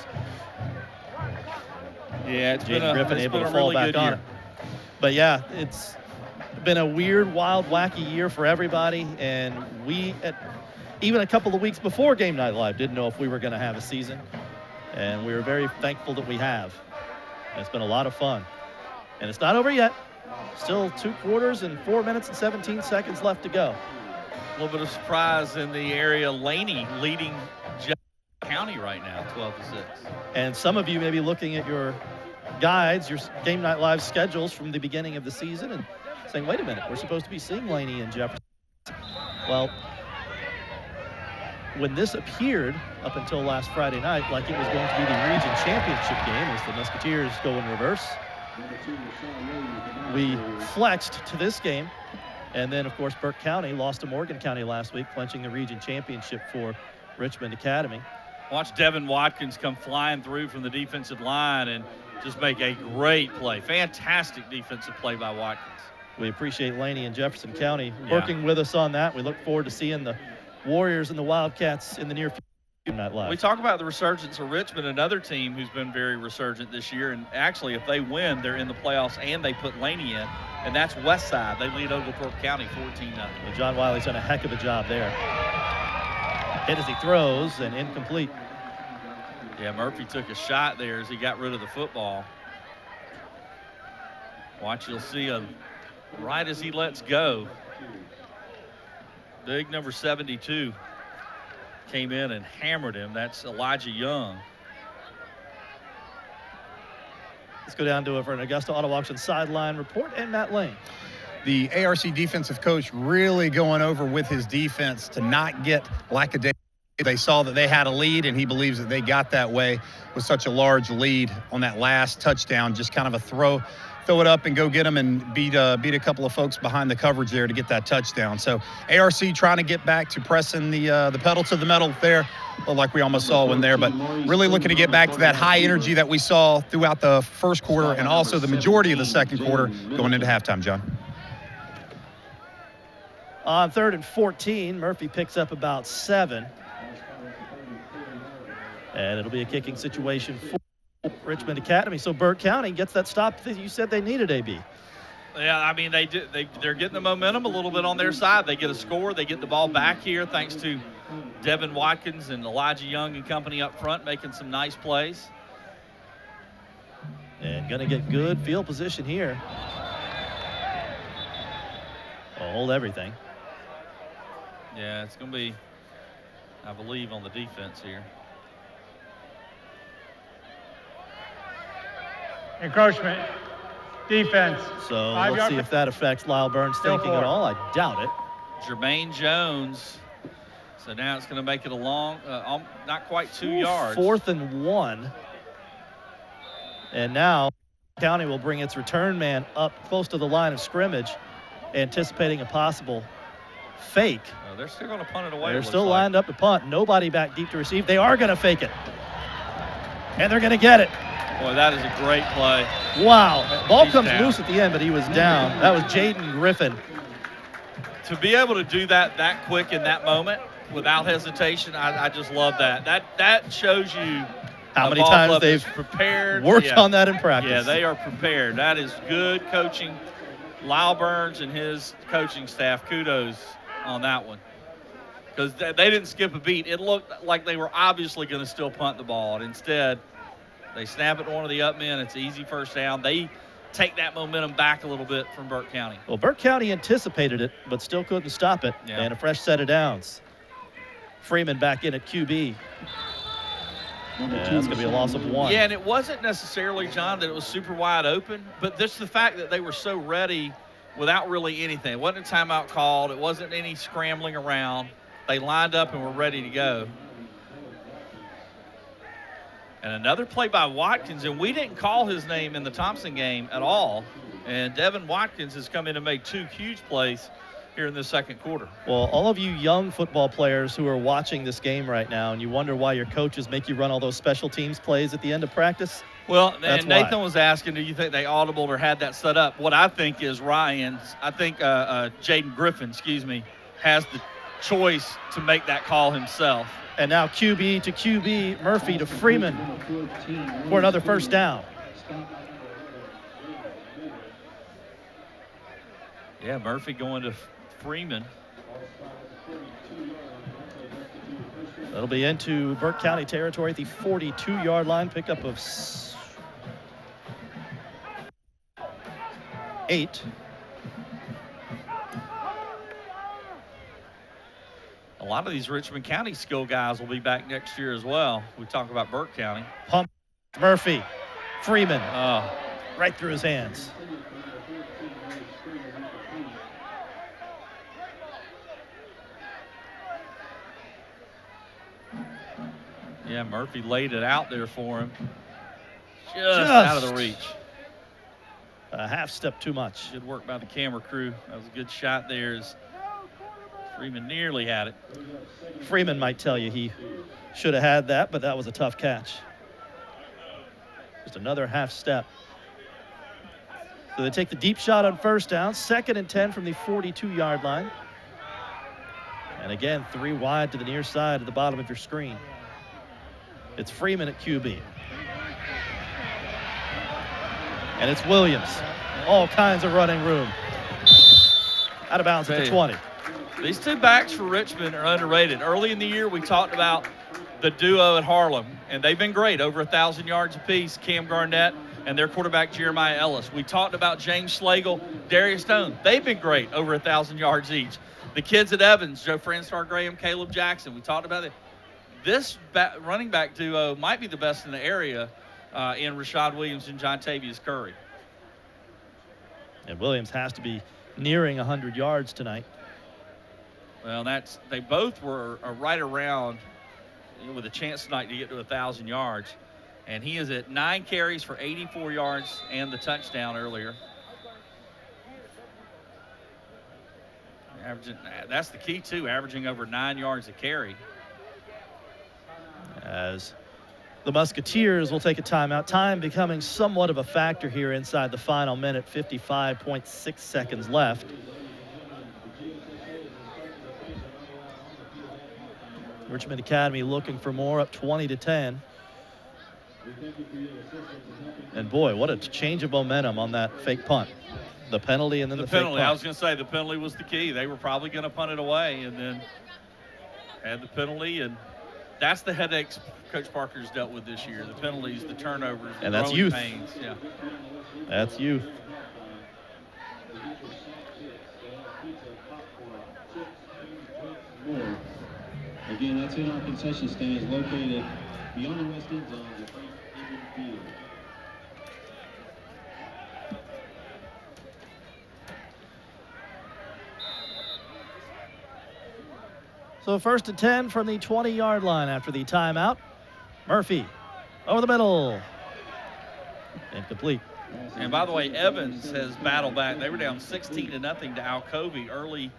Yeah, it's been Griffin able to fall back on it. But yeah, it's been a weird, wild, wacky year for everybody, and we even a couple of weeks before Game Night Live didn't know if we were going to have a season, and we were very thankful that we have. And it's been a lot of fun, and it's not over yet. Still 2 quarters and 4 minutes and 17 seconds left to go. A little bit of surprise in the area. Laney leading County right now, 12-6. And some of you may be looking at your guides, your Game Night Live schedules from the beginning of the season and saying, wait a minute, we're supposed to be seeing Laney and Jefferson. Well, when this appeared up until last Friday night like it was going to be the region championship game as the Musketeers go in reverse, we flexed to this game. And then, of course, Burke County lost to Morgan County last week, clinching the region championship for Richmond Academy. Watch Devin Watkins come flying through from the defensive line and just make a great play. Fantastic defensive play by Watkins. We appreciate Laney and Jefferson County working with us on that. We look forward to seeing the Warriors and the Wildcats in the near future. We talk about the resurgence of Richmond, another team who's been very resurgent this year. And actually, if they win, they're in the playoffs and they put Laney in. And that's West Side. They lead over Burke County 14-0. Well, John Wiley's done a heck of a job there. Hit as he throws and incomplete. Yeah, Murphy took a shot there as he got rid of the football. Watch, you'll see him right as he lets go. Big number 72 came in and hammered him. That's Elijah Young. Let's go down to it for an Augusta Auto Auction sideline report and Matt Lane. The ARC defensive coach really going over with his defense to not get lackadaisical. They saw that they had a lead, and he believes that they got that way with such a large lead on that last touchdown. Just kind of a throw it up and go get them and beat a couple of folks behind the coverage there to get that touchdown. So ARC trying to get back to pressing the pedal to the metal there, like we almost saw one there, but really looking to get back to that high energy that we saw throughout the first quarter and also the majority of the second quarter going into halftime, John. On 3rd and 14, Murphy picks up about 7. And it'll be a kicking situation for Richmond Academy. So Burke County gets that stop that you said they needed, AB. Yeah, I mean, they're getting the momentum a little bit on their side. They get a score. They get the ball back here thanks to Devin Watkins and Elijah Young and company up front making some nice plays. And going to get good field position here. I'll hold everything. Yeah, it's going to be, I believe, on the defense here. Encroachment, defense. So let's see if that affects Lyle Burns' thinking at all. I doubt it. Jermaine Jones. So now it's going to make it a long, not quite 2 yards. 4th and 1. And now County will bring its return man up close to the line of scrimmage, anticipating a possible fake. They're still going to punt it away. They're still lined up to punt. Nobody back deep to receive. They are going to fake it. And they're going to get it. Boy, that is a great play. Wow. Ball comes down. loose at the end, but he was down. That was Jaden Griffin. To be able to do that quick in that moment without hesitation, I just love that. That shows you how many times they've prepared, worked on that in practice. Yeah, they are prepared. That is good coaching. Lyle Burns and his coaching staff, kudos on that one. Because they didn't skip a beat. It looked like they were obviously going to still punt the ball. And instead, they snap it to one of the up men. It's an easy first down. They take that momentum back a little bit from Burke County. Well, Burke County anticipated it, but still couldn't stop it. Yeah. And a fresh set of downs. Freeman back in at QB. Yeah, that's going to be a loss of 1. Yeah, and it wasn't necessarily, John, that it was super wide open, but just the fact that they were so ready without really anything. It wasn't a timeout called. It wasn't any scrambling around. They lined up and were ready to go. And another play by Watkins, and we didn't call his name in the Thompson game at all. And Devin Watkins has come in and made 2 huge plays here in the second quarter. Well, all of you young football players who are watching this game right now and you wonder why your coaches make you run all those special teams plays at the end of practice. Well, that's and Nathan why. was asking, do you think they audibled or had that set up? What I think is Jaden Griffin, has the choice to make that call himself. And now QB to QB, Murphy to Freeman for another first down. Yeah, Murphy going to Freeman. That'll be into Burke County territory at the 42-yard line. Pickup of 8. A lot of these Richmond County skill guys will be back next year as well. We talk about Burke County. Pump Murphy. Freeman. Oh. Right through his hands. Yeah, Murphy laid it out there for him. Just out of the reach. A half step too much. Good work by the camera crew. That was a good shot there as Freeman nearly had it. Freeman might tell you he should have had that, but that was a tough catch. Just another half step. So they take the deep shot on first down. 2nd and 10 from the 42-yard line. And again, 3 wide to the near side at the bottom of your screen. It's Freeman at QB. And it's Williams. All kinds of running room. Out of bounds at the 20. These 2 backs for Richmond are underrated. Early in the year, we talked about the duo at Harlem, and they've been great, over 1,000 yards apiece, Cam Garnett and their quarterback, Jeremiah Ellis. We talked about James Schlegel, Darius Stone. They've been great, over 1,000 yards each. The kids at Evans, Joe Franstar Graham, Caleb Jackson, we talked about it. This running back duo might be the best in the area in Rashad Williams and John Tavius Curry. And Williams has to be nearing 100 yards tonight. Well, they both were right around with a chance tonight to get to 1,000 yards. And he is at 9 carries for 84 yards and the touchdown earlier. That's the key, too, averaging over 9 yards a carry. As the Musketeers will take a timeout. Time becoming somewhat of a factor here inside the final minute, 55.6 seconds left. Richmond Academy looking for more, up 20-10. And boy, what a change of momentum on that fake punt. The penalty and then the fake penalty. punt. I was going to say the penalty was the key. They were probably going to punt it away and then had the penalty, and that's the headaches Coach Parker's dealt with this year. The penalties, the turnovers, and that's growing youth. pains. Yeah. That's youth. Again, that's in our concession stands located beyond the west end zone of Frank Inman Field. So 1st and 10 from the 20-yard line after the timeout. Murphy over the middle. incomplete. And by the way, Evans has battled back. They were down 16-0 to Alcovey early,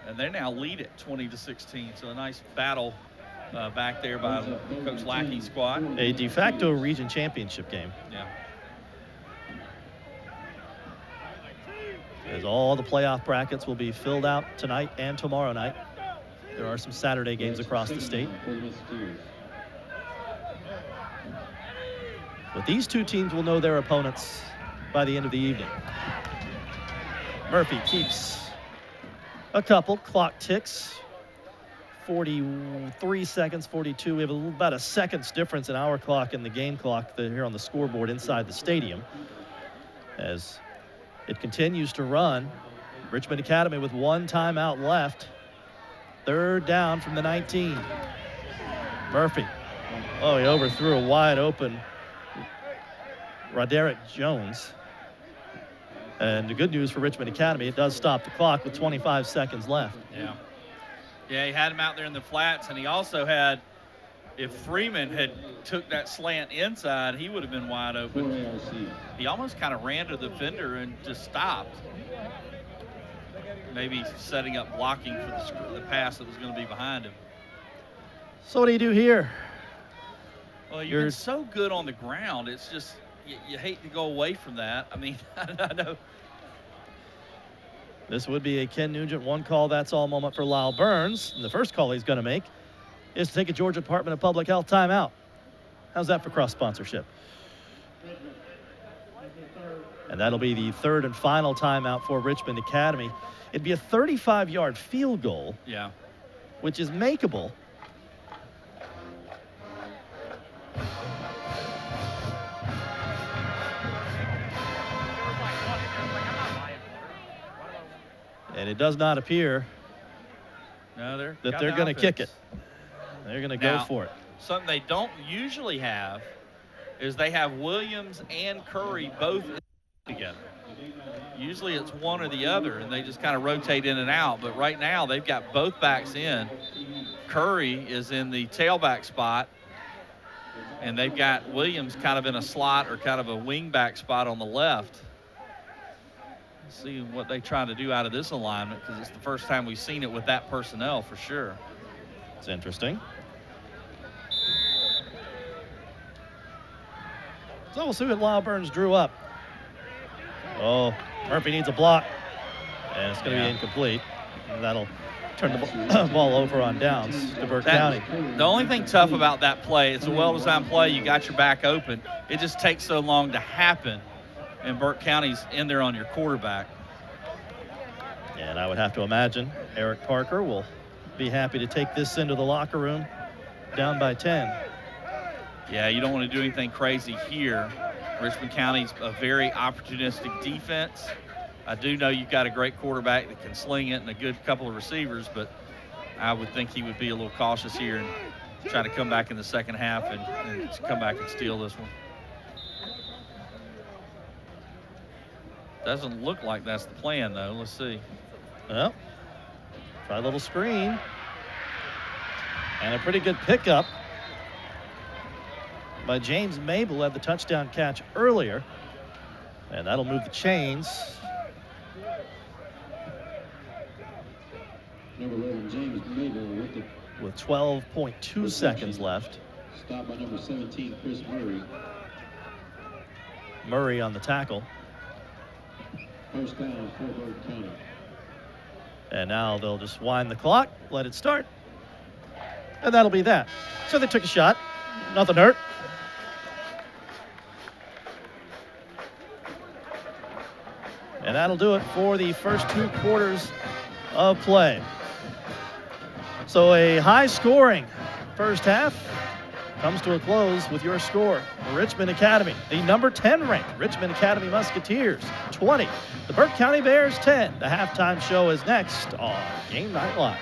and they now lead it 20-16. So a nice battle back there by Coach Lackey's squad. A de facto region championship game. Yeah. As all the playoff brackets will be filled out tonight and tomorrow night. There are some Saturday games across the state. But these two teams will know their opponents by the end of the evening. Murphy keeps a couple. Clock ticks. 43 seconds, 42. We have about a second's difference in our clock and the game clock here on the scoreboard inside the stadium. As it continues to run, Richmond Academy with one timeout left. Third down from the 19. Murphy. Oh, he overthrew a wide open Roderick Jones. And the good news for Richmond Academy, it does stop the clock with 25 seconds left. Yeah. Yeah, he had him out there in the flats, and he also had, if Freeman had took that slant inside, he would have been wide open. He almost kind of ran to the defender and just stopped. Maybe setting up blocking for the pass that was going to be behind him. So what do you do here? Well, you've been so good on the ground. It's just, you hate to go away from that. I mean, I know. This would be a Ken Nugent one call, that's all moment for Lyle Burns. And the first call he's going to make is to take a Georgia Department of Public Health timeout. How's that for cross sponsorship? And that'll be the third and final timeout for Richmond Academy. It'd be a 35-yard field goal, yeah, which is makeable. And it does not appear that they're going to kick it. They're going to go for it. Something they don't usually have is they have Williams and Curry both together. Usually it's one or the other, and they just kind of rotate in and out. But right now they've got both backs in. Curry is in the tailback spot, and they've got Williams kind of in a slot or kind of a wing back spot on the left. Let's see what they try to do out of this alignment, because it's the first time we've seen it with that personnel for sure. It's interesting. So we'll see what Lyle Burns drew up. Oh, Murphy needs a block, and it's going to be incomplete. And that'll turn the ball over on downs to Burke County. The only thing tough about that play, it's a well-designed play. You got your back open. It just takes so long to happen, and Burke County's in there on your quarterback. And I would have to imagine Eric Parker will be happy to take this into the locker room down by 10. Yeah, you don't want to do anything crazy here. Richmond County's a very opportunistic defense. I do know you've got a great quarterback that can sling it and a good couple of receivers, but I would think he would be a little cautious here and try to come back in the second half and come back and steal this one. Doesn't look like that's the plan, though. Let's see. Well, try a little screen. And a pretty good pickup by James Mabel, had the touchdown catch earlier. And that'll move the chains. Number 11, James Mabel with 12.2 seconds left. Stopped by number 17, Chris Murray. Murray on the tackle. First down for Burke County. And now they'll just wind the clock, let it start. And that'll be that. So they took a shot. Nothing hurt. And that'll do it for the first 2 quarters of play. So a high-scoring first half comes to a close with your score. Richmond Academy, the number 10 ranked Richmond Academy Musketeers, 20. The Burke County Bears, 10. The halftime show is next on Game Night Live.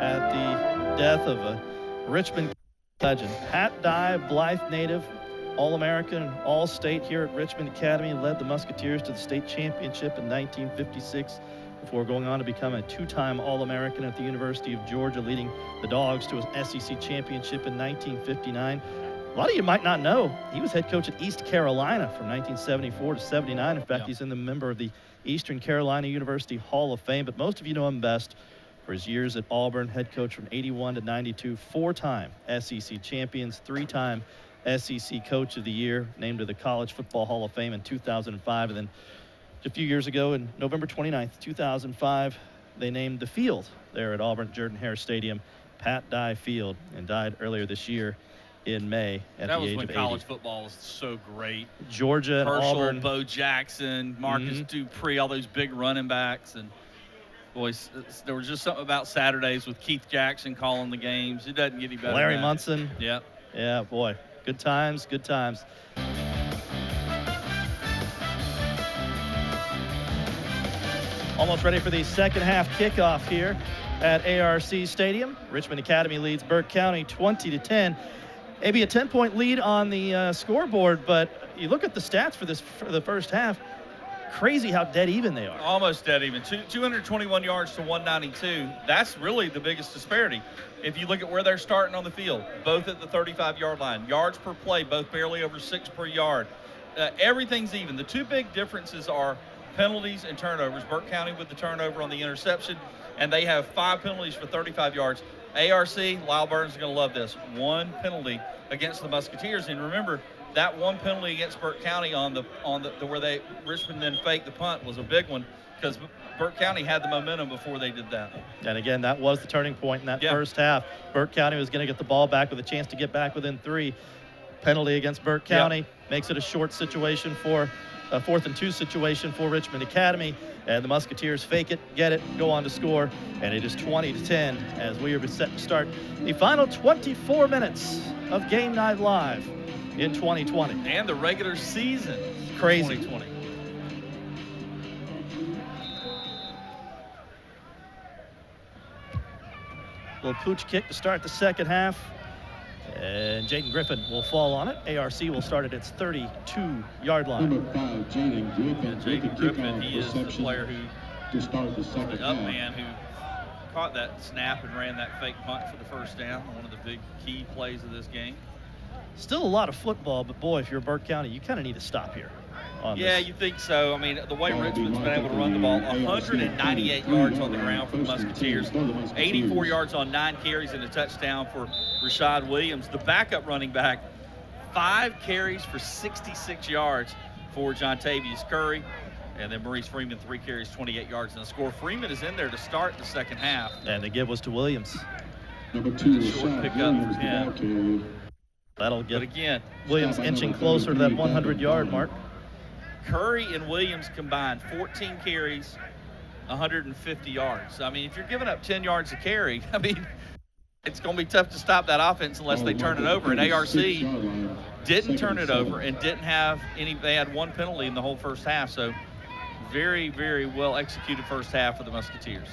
At the death of a Richmond legend, Pat Dye, Blythe native, All-American and All-State here at Richmond Academy, led the Musketeers to the state championship in 1956. before going on to become a two-time All-American at the University of Georgia, leading the Dogs to an SEC championship in 1959. A lot of you might not know, he was head coach at East Carolina from 1974 to 79. In fact, he's in the member of the Eastern Carolina University Hall of Fame, but most of you know him best for his years at Auburn, head coach from 81 to 92, four-time SEC champions, three-time SEC Coach of the Year, named to the College Football Hall of Fame in 2005. And then a few years ago, in November 29th, 2005, they named the field there at Auburn Jordan-Hare Stadium Pat Dye Field, and died earlier this year in May at the age of 80. That was when college football was so great. Georgia and Herschel, Auburn. Bo Jackson, Marcus Dupree, all those big running backs. And, boys, there was just something about Saturdays with Keith Jackson calling the games. It doesn't get any better Larry than that. Munson. Yeah. Yeah, boy. Good times, good times. Almost ready for the second half kickoff here at ARC Stadium. Richmond Academy leads Burke County 20-10. Maybe a 10-point lead on the scoreboard, but you look at the stats for the first half. Crazy how dead even they are. Almost dead even. 221 yards to 192. That's really the biggest disparity. If you look at where they're starting on the field, both at the 35-yard line. Yards per play, both barely over 6 per yard. Everything's even. The two big differences are penalties and turnovers. Burke County with the turnover on the interception, and they have 5 penalties for 35 yards. ARC, Lyle Burns is going to love this. 1 penalty against the Musketeers, and remember, that 1 penalty against Burke County on the where Richmond then faked the punt was a big one, because Burke County had the momentum before they did that. And again, that was the turning point in that first half. Burke County was going to get the ball back with a chance to get back within 3. Penalty against Burke County makes it a short situation for a 4th and 2 situation for Richmond Academy, and the Musketeers fake it, get it, go on to score, and it is 20-10 as we are set to start the final 24 minutes of Game Night Live in 2020. And the regular season. Crazy. 2020. Little pooch kick to start the second half, and Jaden Griffin will fall on it. ARC will start at its 32-yard line. Number 5, Jaden Griffin. Jaden Griffin, he is the player to start the second the up man who caught that snap and ran that fake punt for the first down. One of the big key plays of this game. Still a lot of football, but boy, if you're Burke County, you kind of need to stop here. Yeah, you think so. I mean, the way Richmond's been able to run the ball, 198 yards on the ground for the Musketeers, 84 yards on 9 carries and a touchdown for Rashad Williams. The backup running back, 5 carries for 66 yards for Jontavius Curry. And then Maurice Freeman, 3 carries, 28 yards and a score. Freeman is in there to start the second half. And the give was to Williams. Number 2, short pickup for him. That'll get again, Williams inching closer to that 100-yard mark. Curry and Williams combined 14 carries, 150 yards. I mean, if you're giving up 10 yards a carry, I mean, it's going to be tough to stop that offense unless they turn it over. And ARC didn't turn it over and didn't have any. They had 1 penalty in the whole first half. So very, very well executed first half for the Musketeers.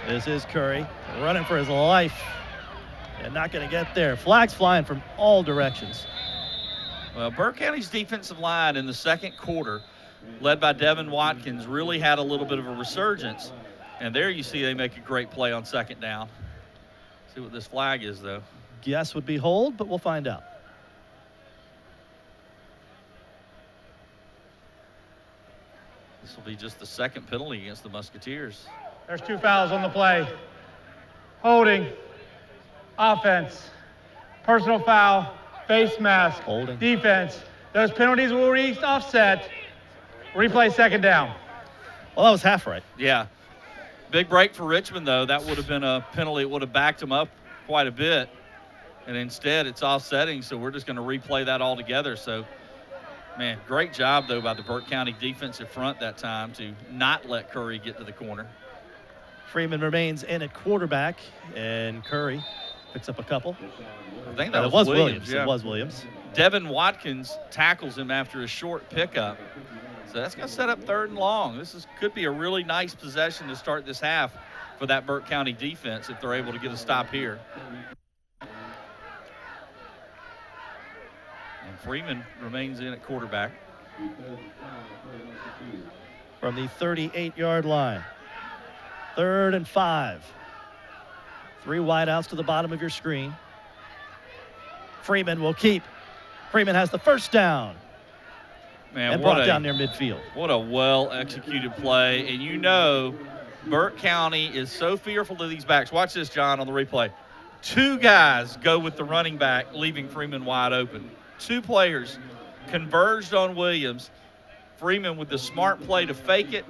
This is Curry running for his life and not going to get there. Flags flying from all directions. Well, Burke County's defensive line in the second quarter, led by Devin Watkins, really had a little bit of a resurgence. And there you see they make a great play on second down. See what this flag is, though. Guess would be hold, but we'll find out. This will be just the second penalty against the Musketeers. There's 2 fouls on the play. Holding, offense, personal foul, face mask, holding, defense. Those penalties will reach offset. Replay second down. Well, that was half right. Yeah. Big break for Richmond, though. That would have been a penalty. It would have backed them up quite a bit. And instead, it's offsetting, so we're just going to replay that all together. So, man, great job, though, by the Burke County defensive front that time to not let Curry get to the corner. Freeman remains in at quarterback, and Curry picks up a couple. I think that was Williams. Yeah. It was Williams. Devin Watkins tackles him after a short pickup. So that's going to set up 3rd and long. This could be a really nice possession to start this half for that Burke County defense if they're able to get a stop here. And Freeman remains in at quarterback. From the 38-yard line. 3rd and 5. 3 wideouts to the bottom of your screen. Freeman will keep. Freeman has the first down. Man, and brought down near midfield. What a well-executed play. And you know, Burke County is so fearful of these backs. Watch this, John, on the replay. 2 guys go with the running back, leaving Freeman wide open. 2 players converged on Williams. Freeman with the smart play to fake it,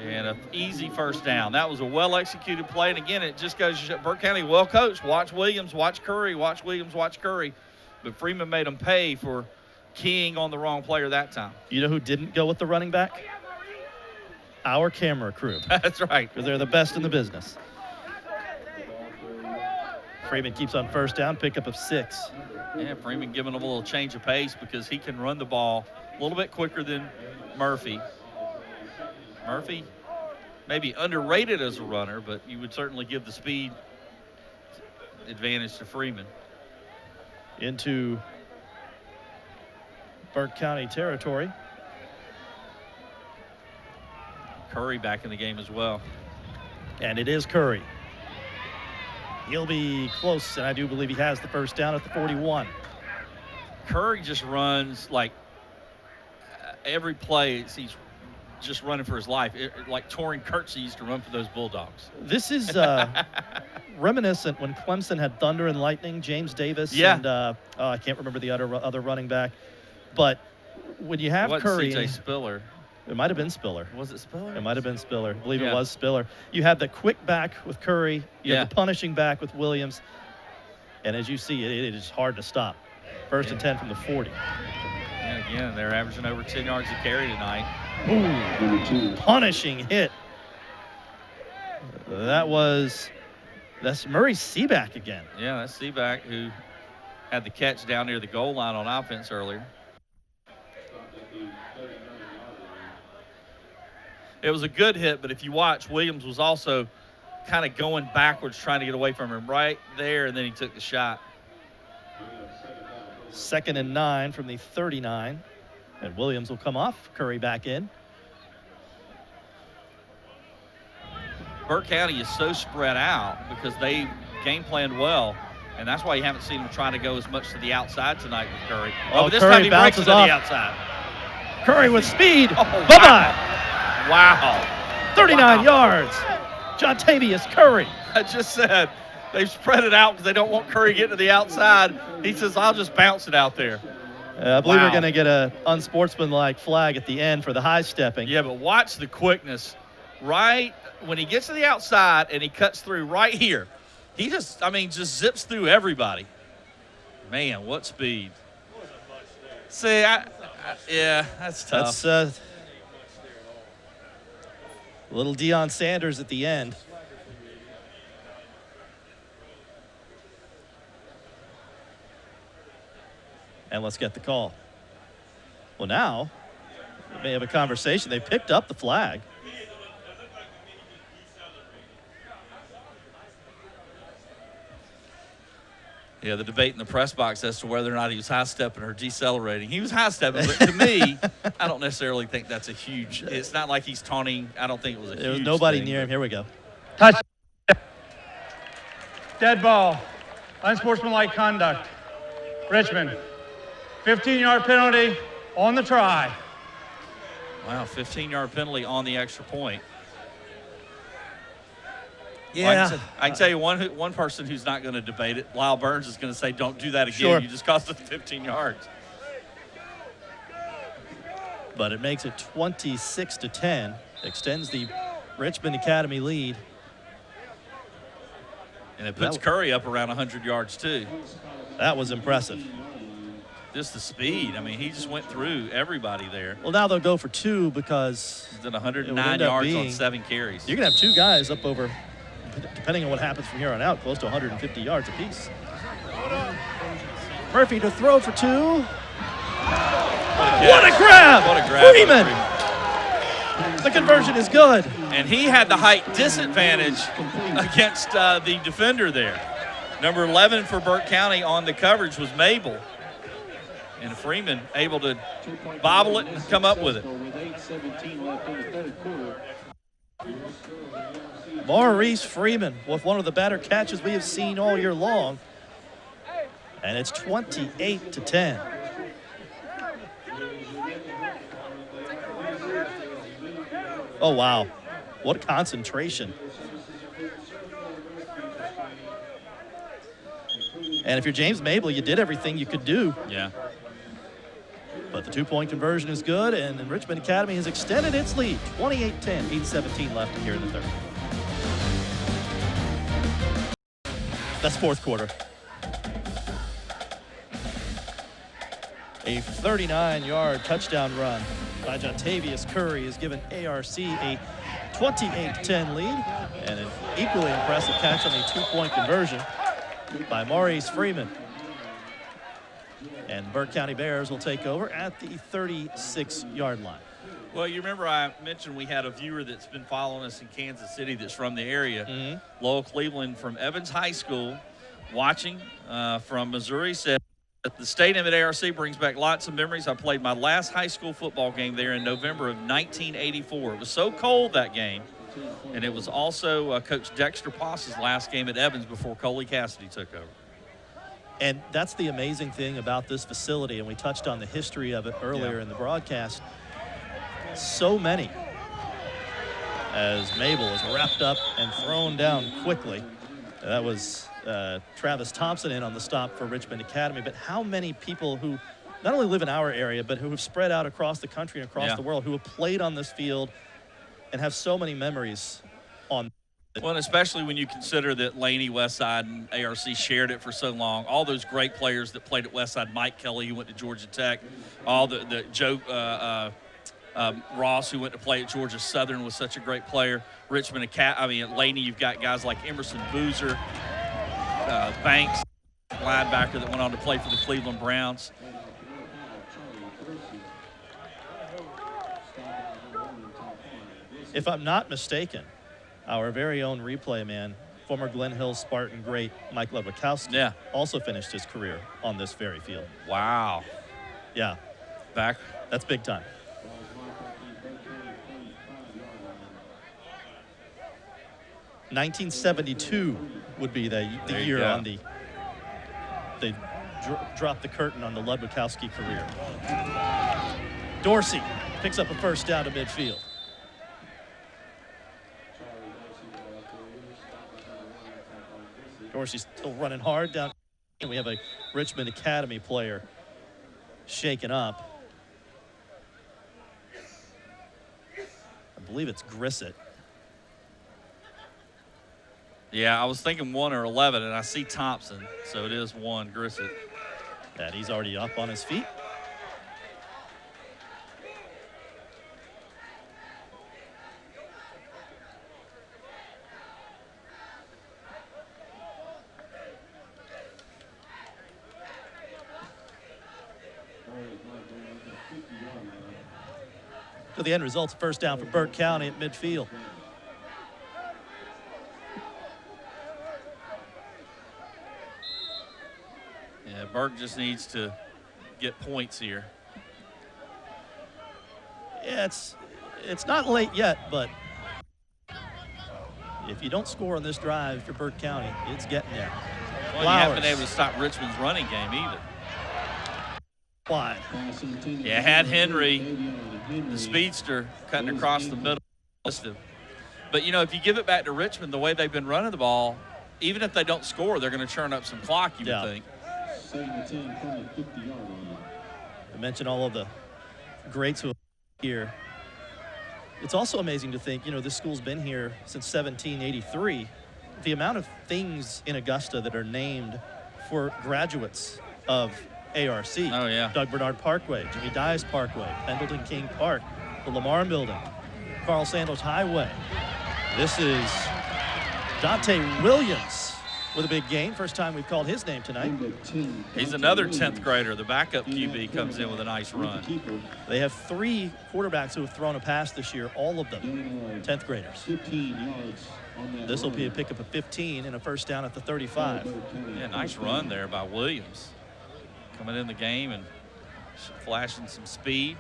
and an easy first down. That was a well-executed play, and again, it just goes to show Burke County well-coached. Watch Williams, watch Curry, watch Williams, watch Curry. But Freeman made them pay for keying on the wrong player that time. You know who didn't go with the running back? Our camera crew. That's right. Because they're the best in the business. Freeman keeps on first down, pickup of 6. Yeah, Freeman giving him a little change of pace because he can run the ball a little bit quicker than Murphy. Murphy maybe underrated as a runner, but you would certainly give the speed advantage to Freeman. Into Burke County territory. Curry back in the game as well. And it is Curry. He'll be close, and I do believe he has the first down at the 41. Curry just runs like every play, he's just running for his life. Like Torin Kurtz used to run for those Bulldogs. This is reminiscent when Clemson had Thunder and Lightning, James Davis, and I can't remember the other running back. But when you have Curry, C.J. Spiller. It might have been Spiller. Was it Spiller? It might have been Spiller. I believe it was Spiller. You have the quick back with Curry. You have the punishing back with Williams. And as you see, it is hard to stop. First and 10 from the 40. And again, they're averaging over 10 yards a carry tonight. Ooh, punishing hit. That's Murray Seaback again. Yeah, that's Seaback who had the catch down near the goal line on offense earlier. It was a good hit, but if you watch, Williams was also kind of going backwards trying to get away from him right there, and then he took the shot. 2nd and 9 from the 39. And Williams will come off. Curry back in. Burke County is so spread out because they game planned well, and that's why you haven't seen them trying to go as much to the outside tonight with Curry. But this Curry time he breaks it to off. the outside. Curry with speed. Oh, Bye-bye. Wow. 39 yards. Jontavius Curry. I just said they've spread it out because they don't want Curry getting to the outside. He says, I'll just bounce it out there. I believe we're going to get an unsportsmanlike flag at the end for the high stepping. Yeah, but watch the quickness. Right when he gets to the outside and he cuts through right here, he just zips through everybody. Man, what speed. See, yeah, that's tough. That's little Deion Sanders at the end. And let's get the call. Well, now we may have a conversation. They picked up the flag. Yeah, the debate in the press box as to whether or not he was high-stepping or decelerating. He was high-stepping, but to me, I don't necessarily think that's a huge – it's not like he's taunting. I don't think it was a huge There was nobody thing, near him. Here we go. Touch. Dead ball. Unsportsmanlike conduct. Richmond. 15-yard penalty on the try. Wow, 15-yard penalty on the extra point. Yeah. Well, I can tell you one person who's not going to debate it. Lyle Burns is going to say, don't do that again. Sure. You just cost us 15 yards. But it makes it 26-10. Extends the Richmond Academy lead. And it puts Curry up around 100 yards, too. That was impressive. Just the speed. I mean, he just went through everybody there. Well, now they'll go for 2 because He's at 109 yards on 7 carries. You're going to have 2 guys up over, depending on what happens from here on out, close to 150 yards apiece. Murphy to throw for 2. What a grab! What a grab. Freeman! The conversion is good. And he had the height disadvantage against the defender there. Number 11 for Burke County on the coverage was Mabel. And Freeman able to bobble it and come up with it. With 8:17 left in the third quarter. Maurice Freeman with one of the better catches we have seen all year long. And it's 28-10. Oh, wow. What a concentration. And if you're James Mabel, you did everything you could do. Yeah. But the two-point conversion is good, and Richmond Academy has extended its lead. 28-10, 8:17 left here in the third. That's fourth quarter. A 39-yard touchdown run by Jontavius Curry has given ARC a 28-10 lead, and an equally impressive catch on a two-point conversion by Maurice Freeman. And Burke County Bears will take over at the 36-yard line. Well, you remember I mentioned we had a viewer that's been following us in Kansas City that's from the area. Lowell Cleveland from Evans High School, watching from Missouri, said the stadium at ARC brings back lots of memories. I played my last high school football game there in November of 1984. It was so cold that game, and it was also Coach Dexter Poss's last game at Evans before Coley Cassidy took over. And that's the amazing thing about this facility, and we touched on the history of it earlier in the broadcast. So many, as Mabel is wrapped up and thrown down quickly. That was Travis Thompson in on the stop for Richmond Academy. But how many people who not only live in our area, but who have spread out across the country and across the world, who have played on this field and have so many memories on. Well, and especially when you consider that Laney, Westside, and ARC shared it for so long. All those great players that played at Westside, Mike Kelly, who went to Georgia Tech, all the Joe Ross, who went to play at Georgia Southern, was such a great player. Richmond Academy, at Laney, you've got guys like Emerson Boozer, Banks, linebacker that went on to play for the Cleveland Browns. If I'm not mistaken, our very own replay man, former Glen Hill Spartan great Mike Ludwikowski, also finished his career on this very field. Wow. Yeah. That's big time. '72 would be the year on they dropped the curtain on the Ludwikowski career. Dorsey picks up a first down to midfield. Dorsey's still running hard down. And we have a Richmond Academy player shaken up. I believe it's Grissett. Yeah, I was thinking 1 or 11, and I see Thompson, so it is 1, Grissett. And he's already up on his feet. So the end result's first down for Burke County at midfield. Yeah, Burke just needs to get points here. Yeah, it's not late yet, but if you don't score on this drive for Burke County, it's getting there. Well, you haven't been able to stop Richmond's running game either. Wide. Yeah, had Henry, the speedster, cutting across the middle. But, you know, if you give it back to Richmond, the way they've been running the ball, even if they don't score, they're going to churn up some clock, you would think. I mentioned all of the greats who are here. It's also amazing to think, you know, this school's been here since 1783. The amount of things in Augusta that are named for graduates of ARC. Oh, yeah. Doug Bernard Parkway, Jimmy Dias Parkway, Pendleton King Park, the Lamar Building, Carl Santos Highway. This is Dante Williams with a big game. First time we've called his name tonight. He's another 10th grader. The backup QB comes in with a nice run. They have 3 quarterbacks who have thrown a pass this year, all of them 10th graders. This will be a pickup of 15 and a first down at the 35. Yeah, nice run there by Williams. Coming in the game and flashing some speed.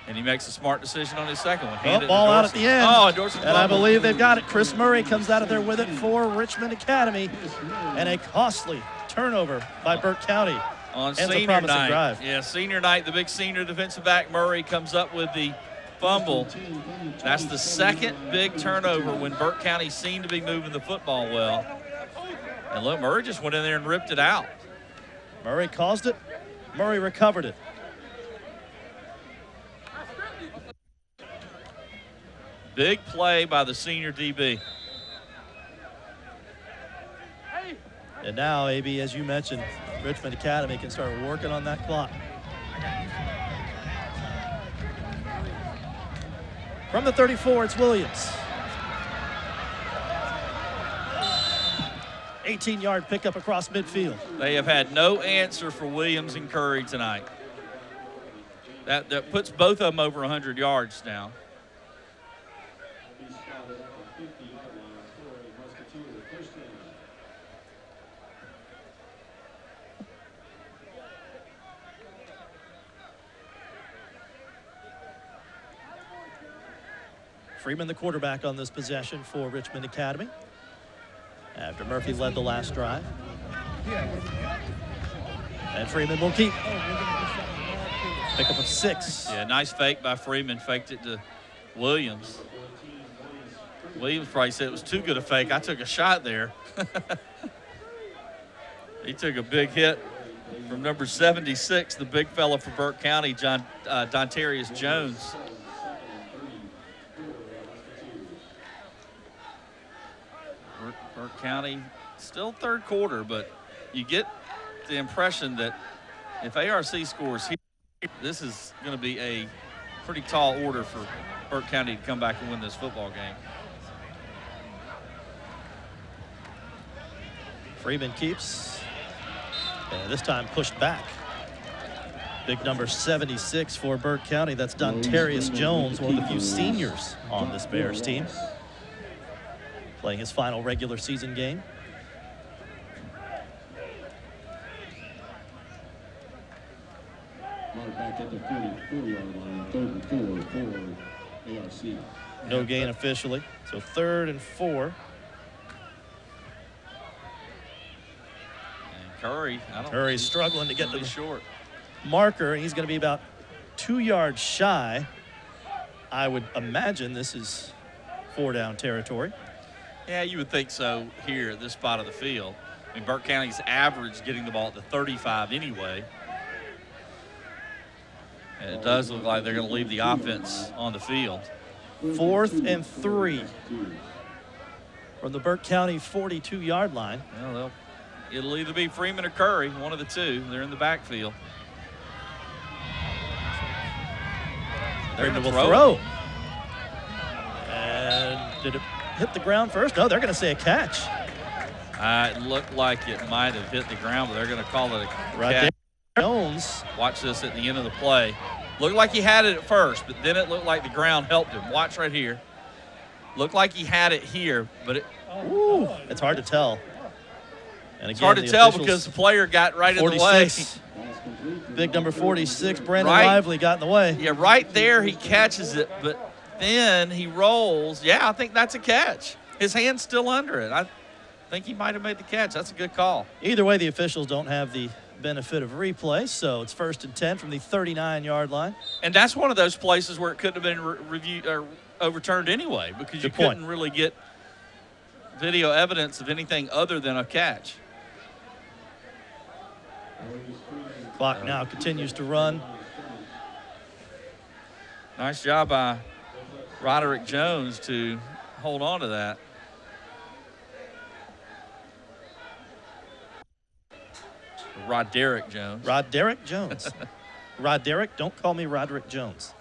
And he makes a smart decision on his second one. Oh, ball out at the end. Oh, endorsement. And I believe they've got it. Chris Murray comes out of there with it for Richmond Academy. And a costly turnover by Burke County. On Ends a senior promising night. drive. Yeah, senior night, the big senior defensive back Murray comes up with the fumble. That's the second big turnover when Burke County seemed to be moving the football well. And look, Murray just went in there and ripped it out. Murray caused it. Murray recovered it. Big play by the senior DB. And now, AB, as you mentioned, Richmond Academy can start working on that clock. From the 34, it's Williams. 18-yard pickup across midfield. They have had no answer for Williams and Curry tonight. That puts both of them over 100 yards now. Freeman, the quarterback on this possession for Richmond Academy, after Murphy led the last drive. And Freeman will keep. Pickup of 6. Yeah, nice fake by Freeman. Faked it to Williams. Williams probably said it was too good a fake. I took a shot there. He took a big hit from number 76, the big fella for Burke County, Dontarius Jones. Burke County still third quarter, but you get the impression that if ARC scores here, this is going to be a pretty tall order for Burke County to come back and win this football game. Freeman keeps, and this time pushed back. Big number 76 for Burke County. That's Dontarius Jones, one of the few seniors on this Bears team, playing his final regular season game. Back at the 44-yard line, 3rd and 4 for ARC. No gain officially, so 3rd and 4. And Curry, Curry's struggling to get to the short marker. He's going to be about 2 yards shy. I would imagine this is 4-down territory. Yeah, you would think so here at this spot of the field. I mean, Burke County's average getting the ball at the 35 anyway. And it does look like they're going to leave the offense on the field. 4th and 3 from the Burke County 42-yard line. Well, it'll either be Freeman or Curry, one of the two. They're in the backfield. They're Freeman going will to throw. And did it hit the ground first? No, they're going to say a catch. It looked like it might have hit the ground, but they're going to call it a Right catch. there, Jones. Watch this at the end of the play. Looked like he had it at first, but then it looked like the ground helped him. Watch right here. Looked like he had it here, but Ooh, it's hard to tell. And again, it's hard to tell because the player got right 46. in the way. Big number 46, Brandon Right. Lively, got in the way. Yeah, right there he catches it, but then he rolls. Yeah, I think that's a catch. His hand's still under it. I think he might have made the catch. That's a good call. Either way, the officials don't have the benefit of replay, so it's 1st and 10 from the 39-yard line. And that's one of those places where it couldn't have been reviewed or overturned anyway, because you couldn't really get video evidence of anything other than a catch. Clock now continues to run. Nice job by Roderick Jones to hold on to that. Roderick Jones. Roderick Jones. Roderick, don't call me Roderick Jones.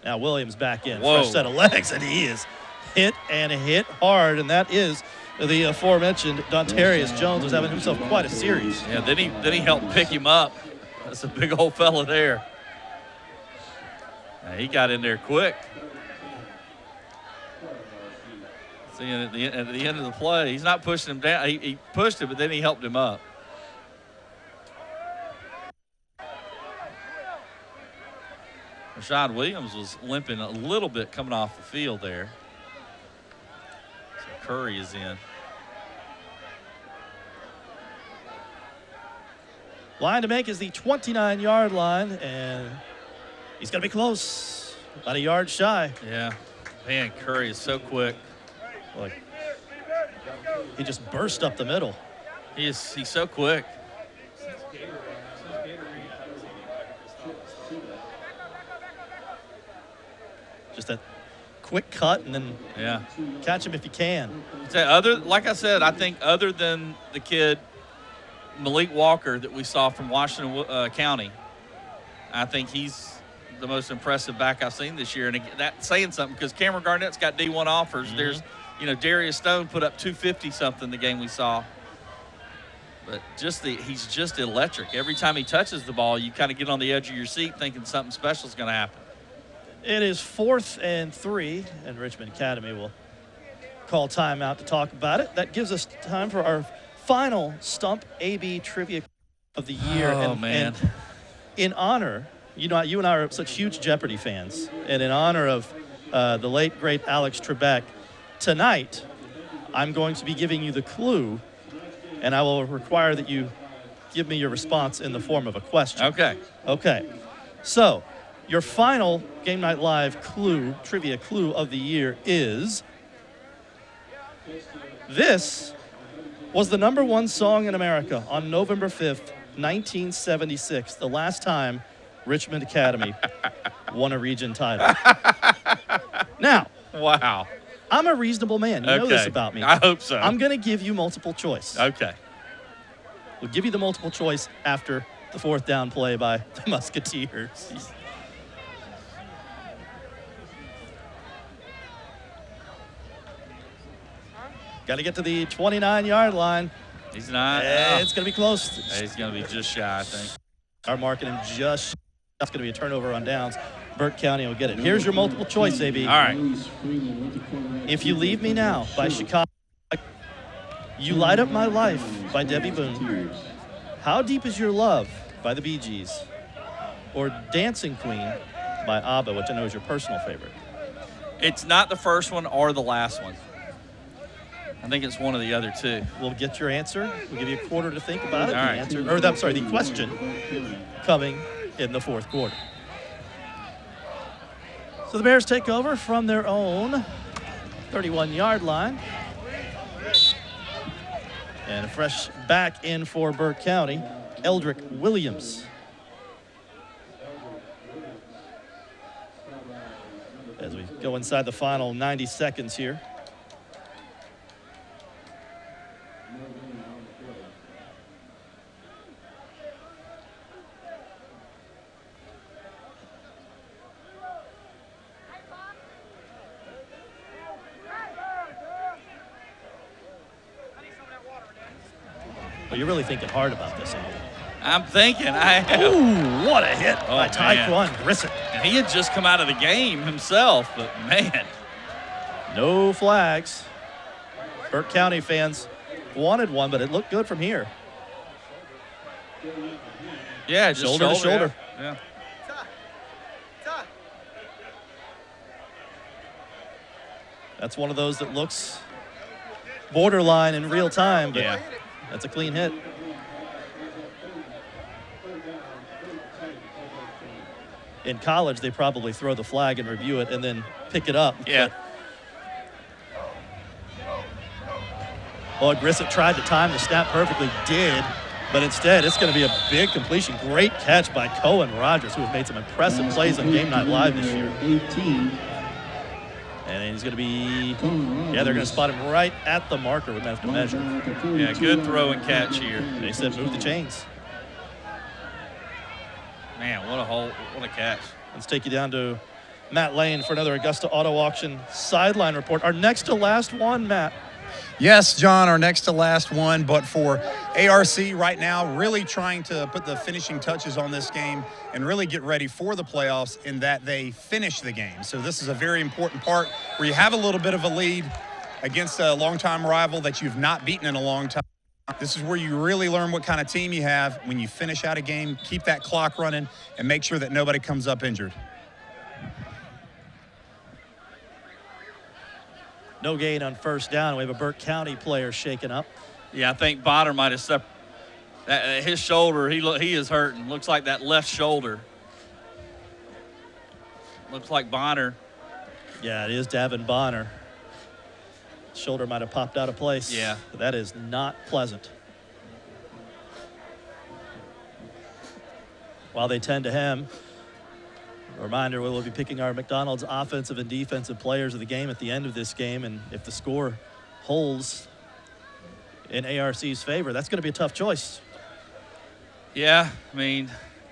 Now Williams back in. Whoa. Fresh set of legs, and he is hit and hit hard, and that is the aforementioned Dontarius Jones, was having himself quite a series. Yeah, then he helped pick him up. That's a big old fella there. He got in there quick. See, at the end of the play, he's not pushing him down. He pushed it, but then he helped him up. Rashad Williams was limping a little bit coming off the field there. So Curry is in. Line to make is the 29-yard line, and he's going to be close. About a yard shy. Yeah. Man, Curry is so quick. Look, he just burst up the middle. He's so quick. Just that quick cut, and then catch him if you can. Like I said, I think other than the kid Malik Walker that we saw from Washington County, I think he's the most impressive back I've seen this year, and that's saying something because Cameron Garnett's got D1 offers. There's, Darius Stone put up 250 something the game we saw, but he's just electric. Every time he touches the ball, you kind of get on the edge of your seat thinking something special is going to happen. It is 4th and 3, and Richmond Academy will call timeout to talk about it. That gives us time for our final Stump AB Trivia of the year. Man. And in honor, you and I are such huge Jeopardy fans, and in honor of the late, great Alex Trebek, tonight I'm going to be giving you the clue, and I will require that you give me your response in the form of a question. Okay. So, your final Game Night Live trivia clue of the year is, this was the #1 song in America on November 5th, 1976, the last time Richmond Academy won a region title. Now, wow, I'm a reasonable man. You know this about me. I hope so. I'm going to give you multiple choice. Okay. We'll give you the multiple choice after the 4th down play by the Musketeers. Got to get to the 29-yard line. He's not. It's going to be close. He's going to be just shy, I think. Are marking him just shy. That's going to be a turnover on downs. Burke County will get it. Here's your multiple choice, AB. All right. If You Leave Me Now by Chicago. You Light Up My Life by Debbie Boone. How Deep Is Your Love by the Bee Gees. Or Dancing Queen by ABBA, which I know is your personal favorite. It's not the first one or the last one. I think it's one of the other two. We'll get your answer. We'll give you a quarter to think about it. All right. The question coming in the 4th quarter. So the Bears take over from their own 31-yard line. And a fresh back in for Burke County, Eldrick Williams. As we go inside the final 90 seconds here. Well, you're really thinking hard about this, aren't you? I'm thinking. I am. Ooh, what a hit by Tyquan Grissett. And he had just come out of the game himself, but man. No flags. Burke County fans wanted one, but it looked good from here. Yeah, just shoulder to shoulder. Yeah. That's one of those that looks borderline in real time, but that's a clean hit. In college, they probably throw the flag and review it and then pick it up. Yeah. Grissett tried to time the snap perfectly, did, but instead it's going to be a big completion. Great catch by Cohen Rogers, who has made some impressive plays on Game Night Live this year. 18. And he's going to be, they're going to spot him right at the marker. We're going to have to measure. Yeah, good throw and catch here. They said move the chains. Man, what a catch. Let's take you down to Matt Lane for another Augusta Auto Auction sideline report. Our next to last one, Matt. Yes, John, our next to last one, but for ARC right now, really trying to put the finishing touches on this game and really get ready for the playoffs in that they finish the game. So this is a very important part where you have a little bit of a lead against a longtime rival that you've not beaten in a long time. This is where you really learn what kind of team you have. When you finish out a game, keep that clock running and make sure that nobody comes up injured. No gain on first down. We have a Burke County player shaken up. Yeah, I think Bonner might have his shoulder. He is hurting. Looks like that left shoulder. Looks like Bonner. Yeah, it is Davin Bonner. Shoulder might have popped out of place. Yeah. That is not pleasant. While they tend to him, a reminder, we will be picking our McDonald's offensive and defensive players of the game at the end of this game, and if the score holds in ARC's favor, that's going to be a tough choice. Yeah, I mean,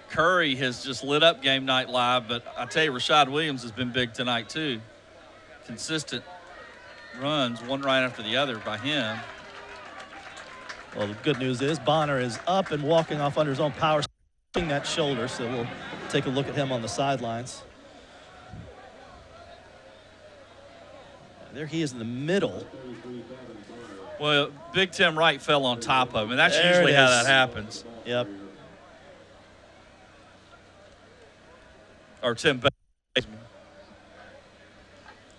Curry has just lit up Game Night Live, but I tell you, Rashad Williams has been big tonight too. Consistent runs, one right after the other by him. Well, the good news is Bonner is up and walking off under his own power, that shoulder, so we'll take a look at him on the sidelines. There he is in the middle. Well, Big Tim Wright fell on top of him, and that's There usually it how is. that happens. Yep. Or Tim.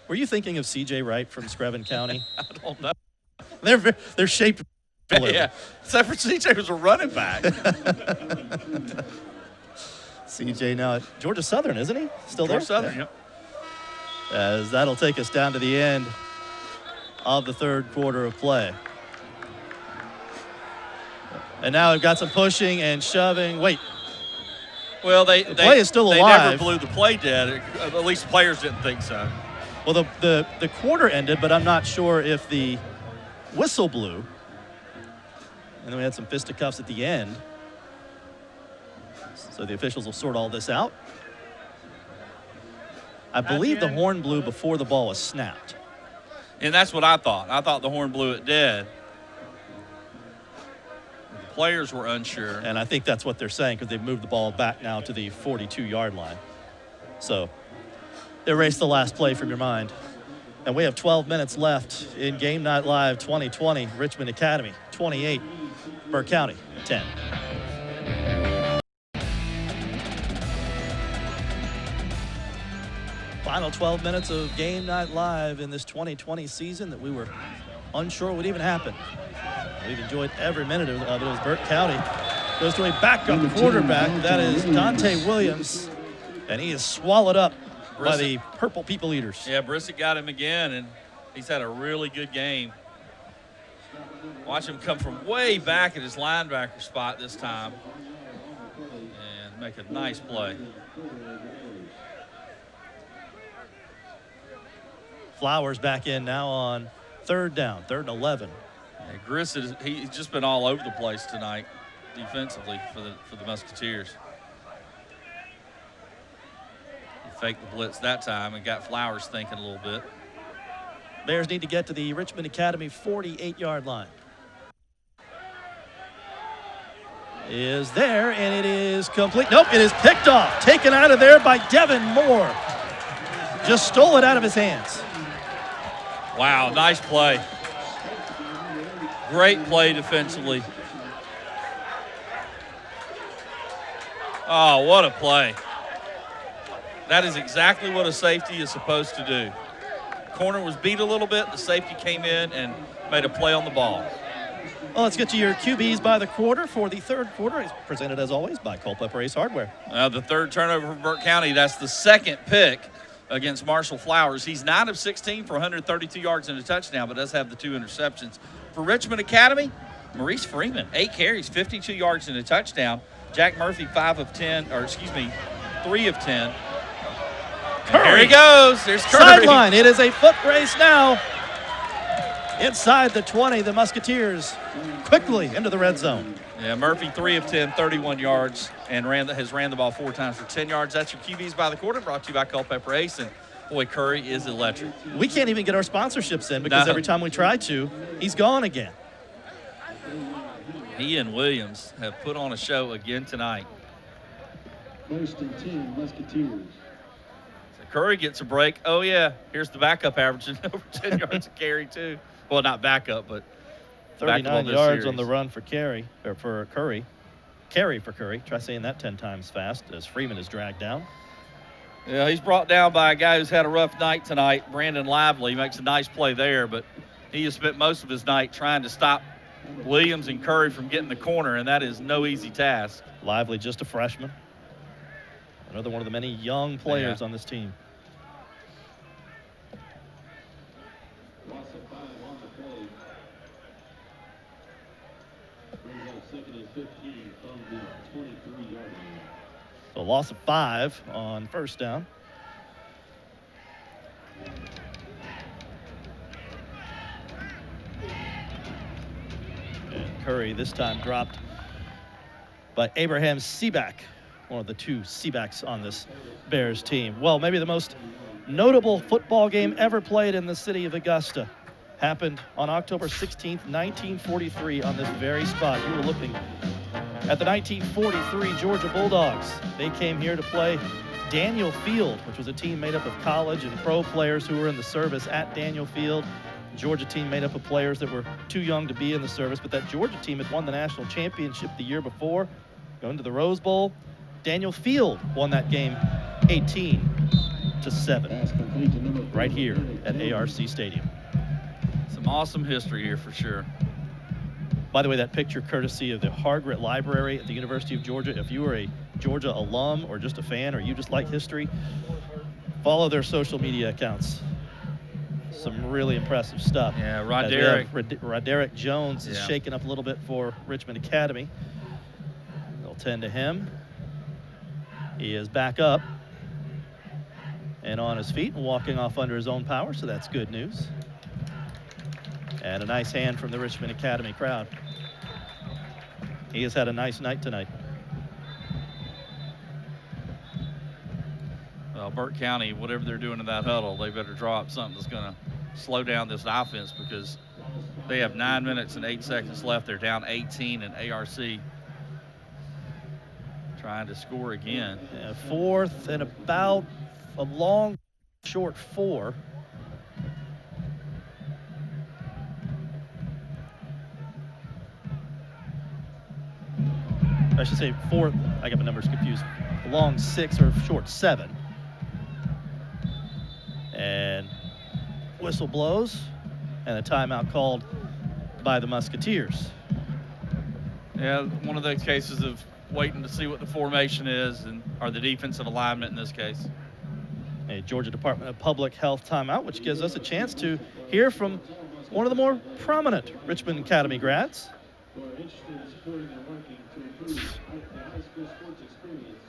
Were you thinking of C.J. Wright from Screven County? I don't know. They're shaped. Yeah, except for CJ was a running back. CJ now at Georgia Southern, isn't he? Still there? Georgia Southern, Yeah. yep. As that'll take us down to the end of the third quarter of play. And now we've got some pushing and shoving. Wait. Well, the play is still They alive. never blew the play dead. At least players didn't think so. Well, the quarter ended, but I'm not sure if the whistle blew. And then we had some fisticuffs at the end. So the officials will sort all this out. I believe the horn blew before the ball was snapped. And that's what I thought. I thought the horn blew it dead. The players were unsure. And I think that's what they're saying because they've moved the ball back now to the 42-yard line. So erase the last play from your mind. And we have 12 minutes left in Game Night Live 2020. Richmond Academy 28, Burke County 10. Final 12 minutes of Game Night Live in this 2020 season that we were unsure would even happen. We've enjoyed every minute of it. As Burke County goes to a backup quarterback. That is Dante Williams, and he is swallowed up by the Purple People Eaters. Yeah, Brissett got him again, and he's had a really good game. Watch him come from way back at his linebacker spot this time and make a nice play. Flowers back in now on third down, 3rd and 11. Yeah, Grissett, he's just been all over the place tonight defensively for the Musketeers. He faked the blitz that time and got Flowers thinking a little bit. Bears need to get to the Richmond Academy 48-yard line. Is there, and it is complete. Nope, it is picked off. Taken out of there by Devin Moore. Just stole it out of his hands. Wow, nice play. Great play defensively. Oh, what a play. That is exactly what a safety is supposed to do. Corner was beat a little bit. The safety came in and made a play on the ball. Well, let's get to your QBs by the quarter for the third quarter. It's presented, as always, by Culpeper Ace Hardware. The third turnover for Burke County. That's the second pick against Marshall Flowers. He's 9 of 16 for 132 yards and a touchdown, but does have the 2 interceptions. For Richmond Academy, Maurice Freeman, 8 carries, 52 yards and a touchdown. Jack Murphy, 3 of 10. There he goes. There's Curry. Sideline. It is a foot race now. Inside the 20, the Musketeers quickly into the red zone. Yeah, Murphy, 3 of 10, 31 yards, and has ran the ball 4 times for 10 yards. That's your QBs by the quarter, brought to you by Culpeper Ace. And boy, Curry is electric. We can't even get our sponsorships in because No. every time we try to, he's gone again. He and Williams have put on a show again tonight. 1st and 10, Musketeers. So Curry gets a break. Oh, yeah, here's the backup averaging over 10 yards a carry, too. Well, not backup, but 39 yards on the run for Curry. Carry for Curry. Try saying that 10 times fast as Freeman is dragged down. Yeah, he's brought down by a guy who's had a rough night tonight, Brandon Lively. He makes a nice play there, but he has spent most of his night trying to stop Williams and Curry from getting the corner, and that is no easy task. Lively, just a freshman. Another one of the many young players on this team. Loss of 5 on the play. Brings up 2nd and 15 from the 23-yard line. So loss of 5 on first down. And Curry this time dropped by Abraham Seaback, one of the 2 Seabacks on this Bears team. Well, maybe the most notable football game ever played in the city of Augusta happened on October 16th, 1943 on this very spot. You were looking at the 1943 Georgia Bulldogs. They came here to play Daniel Field, which was a team made up of college and pro players who were in the service at Daniel Field. Georgia team made up of players that were too young to be in the service, but that Georgia team had won the national championship the year before, going to the Rose Bowl. Daniel Field won that game 18-7 right here at ARC Stadium. Some awesome history here for sure. By the way, that picture courtesy of the Hargret Library at the University of Georgia. If you are a Georgia alum or just a fan or you just like history, follow their social media accounts. Some really impressive stuff. Yeah, Roderick. Roderick Jones is shaking up a little bit for Richmond Academy. They'll tend to him. He is back up and on his feet and walking off under his own power, so that's good news. And a nice hand from the Richmond Academy crowd. He has had a nice night tonight. Well, Burke County, whatever they're doing in that huddle, they better draw up something that's going to slow down this offense because they have 9 minutes and 8 seconds left. They're down 18 in ARC. Trying to score again. Yeah, 4th and about a long, short 4. I should say 4th. I got my numbers confused. A long 6 or short 7. And whistle blows, and a timeout called by the Musketeers. Yeah, one of those cases of waiting to see what the formation is or the defensive alignment in this case. A Georgia Department of Public Health timeout, which gives us a chance to hear from one of the more prominent Richmond Academy grads. Who are interested in supporting and working to improve the high school sports experience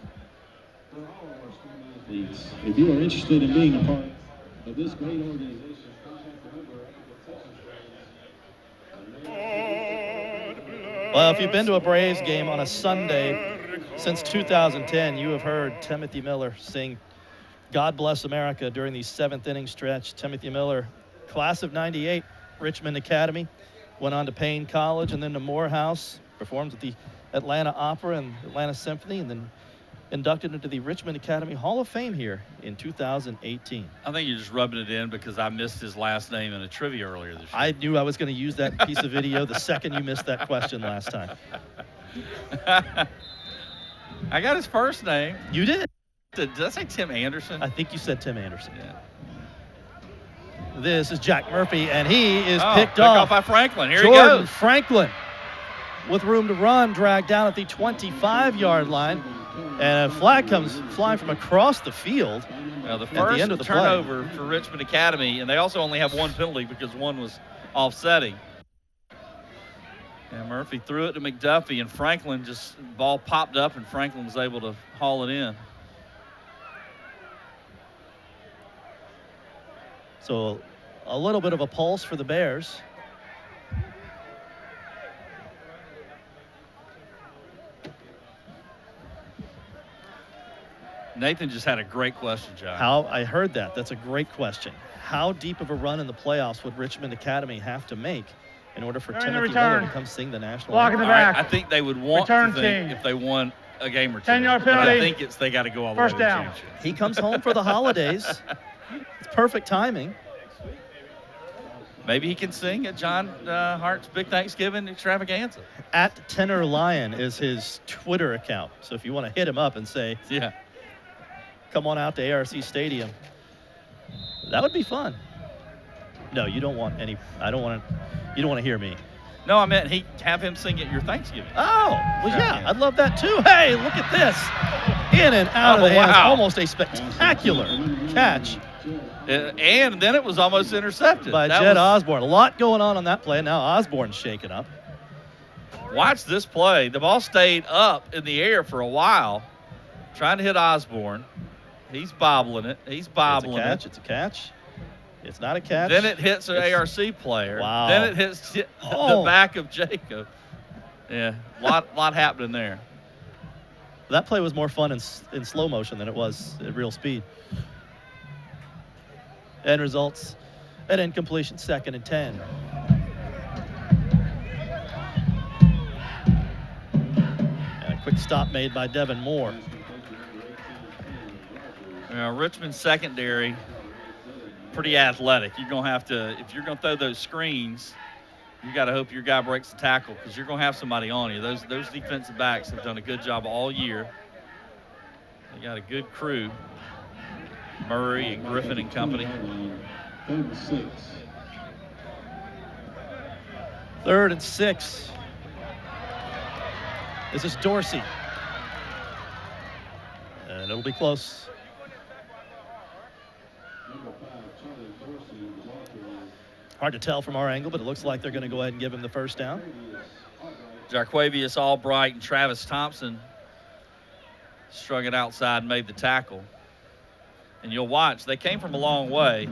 for all of our student athletes. If you are interested in being a part of this great organization, contact the member at the concession. Well, if you've been to a Braves game on a Sunday since 2010, you have heard Timothy Miller sing God Bless America during the 7th inning stretch. Timothy Miller, class of '98, Richmond Academy, went on to Payne College and then to Morehouse, performed at the Atlanta Opera and Atlanta Symphony, and then inducted into the Richmond Academy Hall of Fame here in 2018. I think you're just rubbing it in because I missed his last name in a trivia earlier this year. I knew I was going to use that piece of video the second you missed that question last time. I got his first name. You did. Did I say Tim Anderson? I think you said Tim Anderson. Yeah. This is Jack Murphy, and he is picked off. off by Franklin. Here Jordan he goes. Franklin, with room to run, dragged down at the 25-yard line. And a flag comes flying from across the field. Now the at first the end of the turnover play for Richmond Academy, and they also only have one penalty because one was offsetting. And Murphy threw it to McDuffie, and Franklin ball popped up, and Franklin was able to haul it in. So a little bit of a pulse for the Bears. Nathan just had a great question, John. I heard that. That's a great question. How deep of a run in the playoffs would Richmond Academy have to make in order for Timothy Miller to come sing the national Block in anthem? the back. I think they would want Return to think team. if they won a game or two. 10-yard But I penalty. think it's they got to go all the way First to the down. championship. He comes home for the holidays. It's perfect timing. Maybe he can sing at John Hart's Big Thanksgiving Extravaganza. At Tenor Lion is his Twitter account. So if you want to hit him up and say, Yeah. come on out to ARC Stadium, that would be fun. No, you don't want any. You don't want to hear me. No, I meant have him sing at your Thanksgiving. Oh, well, yeah, I'd love that too. Hey, look at this. In and out of the hands. wow. Almost a spectacular catch And then it was almost intercepted. by That Jed was- Osborne. A lot going on that play. Now Osborne's shaken up. Watch this play. The ball stayed up in the air for a while, trying to hit Osborne. He's bobbling it. He's bobbling it. It's a catch. It's not a catch. Then it hits an ARC player. Wow. Then it hits the back of Jacob. Yeah, lot happening there. That play was more fun in slow motion than it was at real speed. End results, an incompletion, 2nd and 10. And a quick stop made by Devin Moore. Richmond secondary, pretty athletic. You're going to have to, if you're going to throw those screens, you got to hope your guy breaks the tackle because you're going to have somebody on you. Those defensive backs have done a good job all year. They got a good crew. Murray and Griffin and company. 3rd and 6. 3rd and 6. This is Dorsey. And it'll be close. Hard to tell from our angle, but it looks like they're going to go ahead and give him the first down. Jarquavius Albright and Travis Thompson strung it outside and made the tackle. And you'll watch, they came from a long way.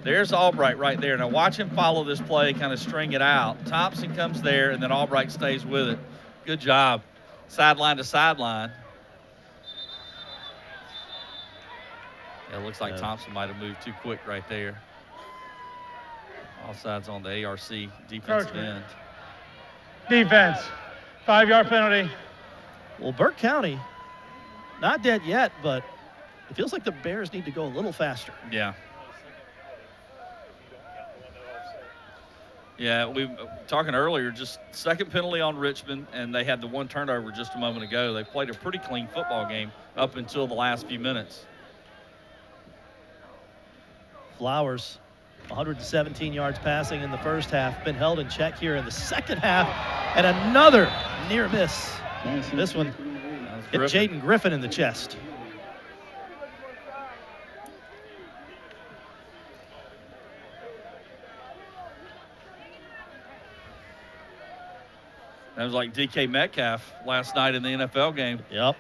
There's Albright right there. Now watch him follow this play, kind of string it out. Thompson comes there, and then Albright stays with it. Good job. Sideline to sideline. Yeah, it looks like Thompson might have moved too quick right there. Offsides on the ARC defensive end. Defense. 5-yard penalty. Well, Burke County, not dead yet, but it feels like the Bears need to go a little faster. Yeah. Yeah, we were talking earlier, just second penalty on Richmond, and they had the one turnover just a moment ago. They played a pretty clean football game up until the last few minutes. Flowers, 117 yards passing in the first half, been held in check here in the second half, and another near miss. This one hit Jaden Griffin in the chest. That was like DK Metcalf last night in the NFL game. Yep.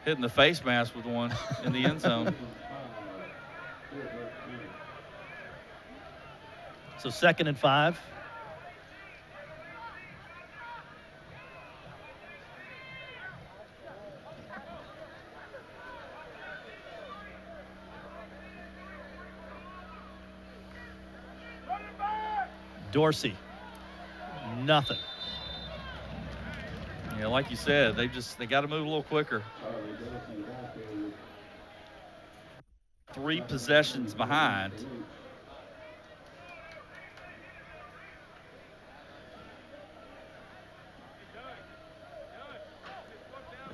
Hitting the face mask with one in the end zone. So 2nd and 5. Dorsey, nothing. Yeah, like you said, they got to move a little quicker. 3 possessions behind.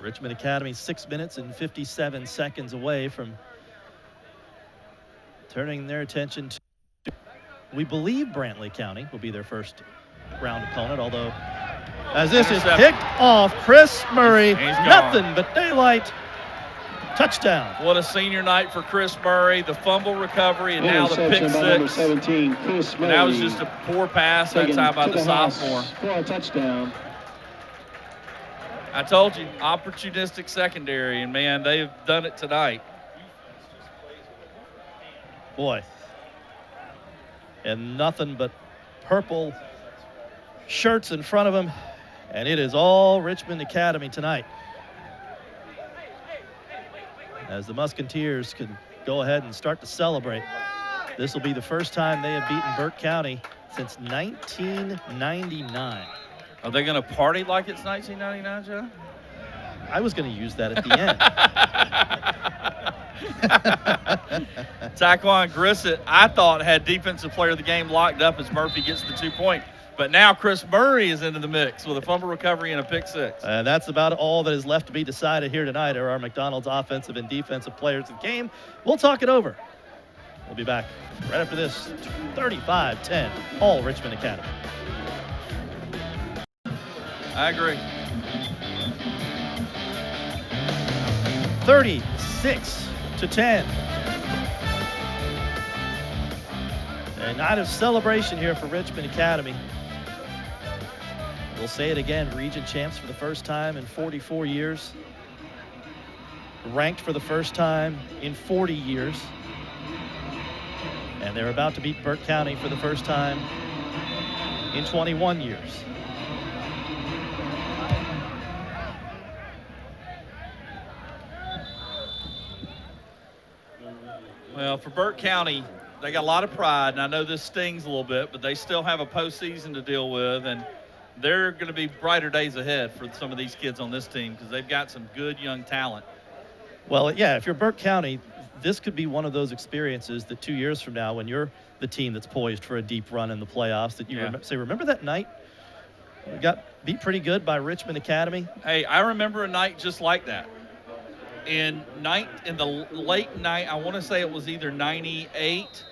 Richmond Academy 6 minutes and 57 seconds away from turning their attention to, we believe Brantley County will be their first round opponent, although as this is picked off, Chris Murray, nothing but daylight. Touchdown. What a senior night for Chris Murray. The fumble recovery and now the pick six. 17, Chris Murray. And that was just a poor pass that time by the sophomore. For a touchdown. I told you, opportunistic secondary, and man, they've done it tonight. Boy. And nothing but purple shirts in front of them, and it is all Richmond Academy tonight. As the Musketeers can go ahead and start to celebrate. This will be the first time they have beaten Burke County since 1999. Are they going to party like it's 1999, Joe? I was going to use that at the end. Taquan Grissett, I thought, had defensive player of the game locked up as Murphy gets the 2-point. But now Chris Murray is into the mix with a fumble recovery and a pick six. That's about all that is left to be decided here tonight are our McDonald's offensive and defensive players of the game. We'll talk it over. We'll be back right after this. 35-10, all Richmond Academy. I agree. 36-10. A night of celebration here for Richmond Academy. We'll say it again, region champs for the first time in 44 years. Ranked for the first time in 40 years. And they're about to beat Burke County for the first time in 21 years. Well, for Burke County, they got a lot of pride, and I know this stings a little bit, but they still have a postseason to deal with, and they're going to be brighter days ahead for some of these kids on this team because they've got some good young talent. Well, yeah, if you're Burke County, this could be one of those experiences that 2 years from now, when you're the team that's poised for a deep run in the playoffs, that you say, remember that night? We got beat pretty good by Richmond Academy. Hey, I remember a night just like that. In the late night, I want to say it was either 98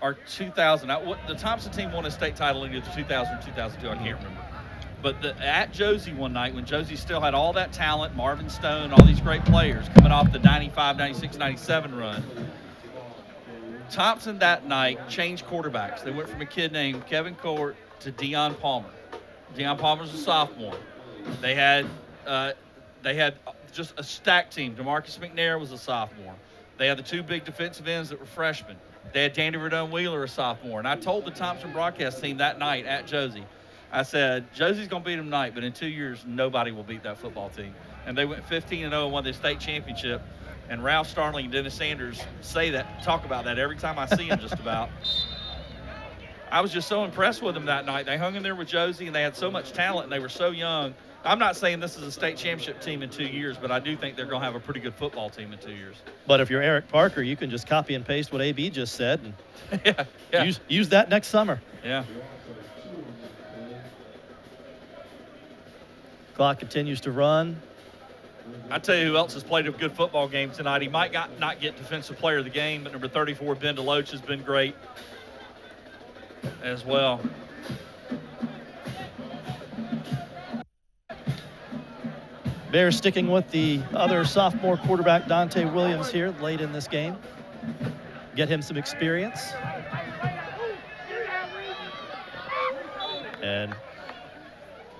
or 2000. The Thompson team won a state title in either 2000 or 2002. I can't remember. But at Josie one night, when Josie still had all that talent, Marvin Stone, all these great players coming off the 95, 96, 97 run, Thompson that night changed quarterbacks. They went from a kid named Kevin Court to Dion Palmer. Dion Palmer's a sophomore. They had just a stacked team. DeMarcus McNair was a sophomore. They had the two big defensive ends that were freshmen. They had Danny Verdone-Wheeler, a sophomore. And I told the Thompson broadcast team that night at Josie, I said, Josie's going to beat them tonight, but in 2 years, nobody will beat that football team. And they went 15-0 and won the state championship. And Ralph Starling and Dennis Sanders talk about that every time I see them just about. I was just so impressed with them that night. They hung in there with Josie, and they had so much talent, and they were so young. I'm not saying this is a state championship team in 2 years, but I do think they're going to have a pretty good football team in 2 years. But if you're Eric Parker, you can just copy and paste what AB just said and yeah. Use that next summer. Yeah. Clock continues to run. I tell you who else has played a good football game tonight. He might not get defensive player of the game, but number 34, Ben DeLoach, has been great as well. Bears sticking with the other sophomore quarterback, Dante Williams, here late in this game. Get him some experience. And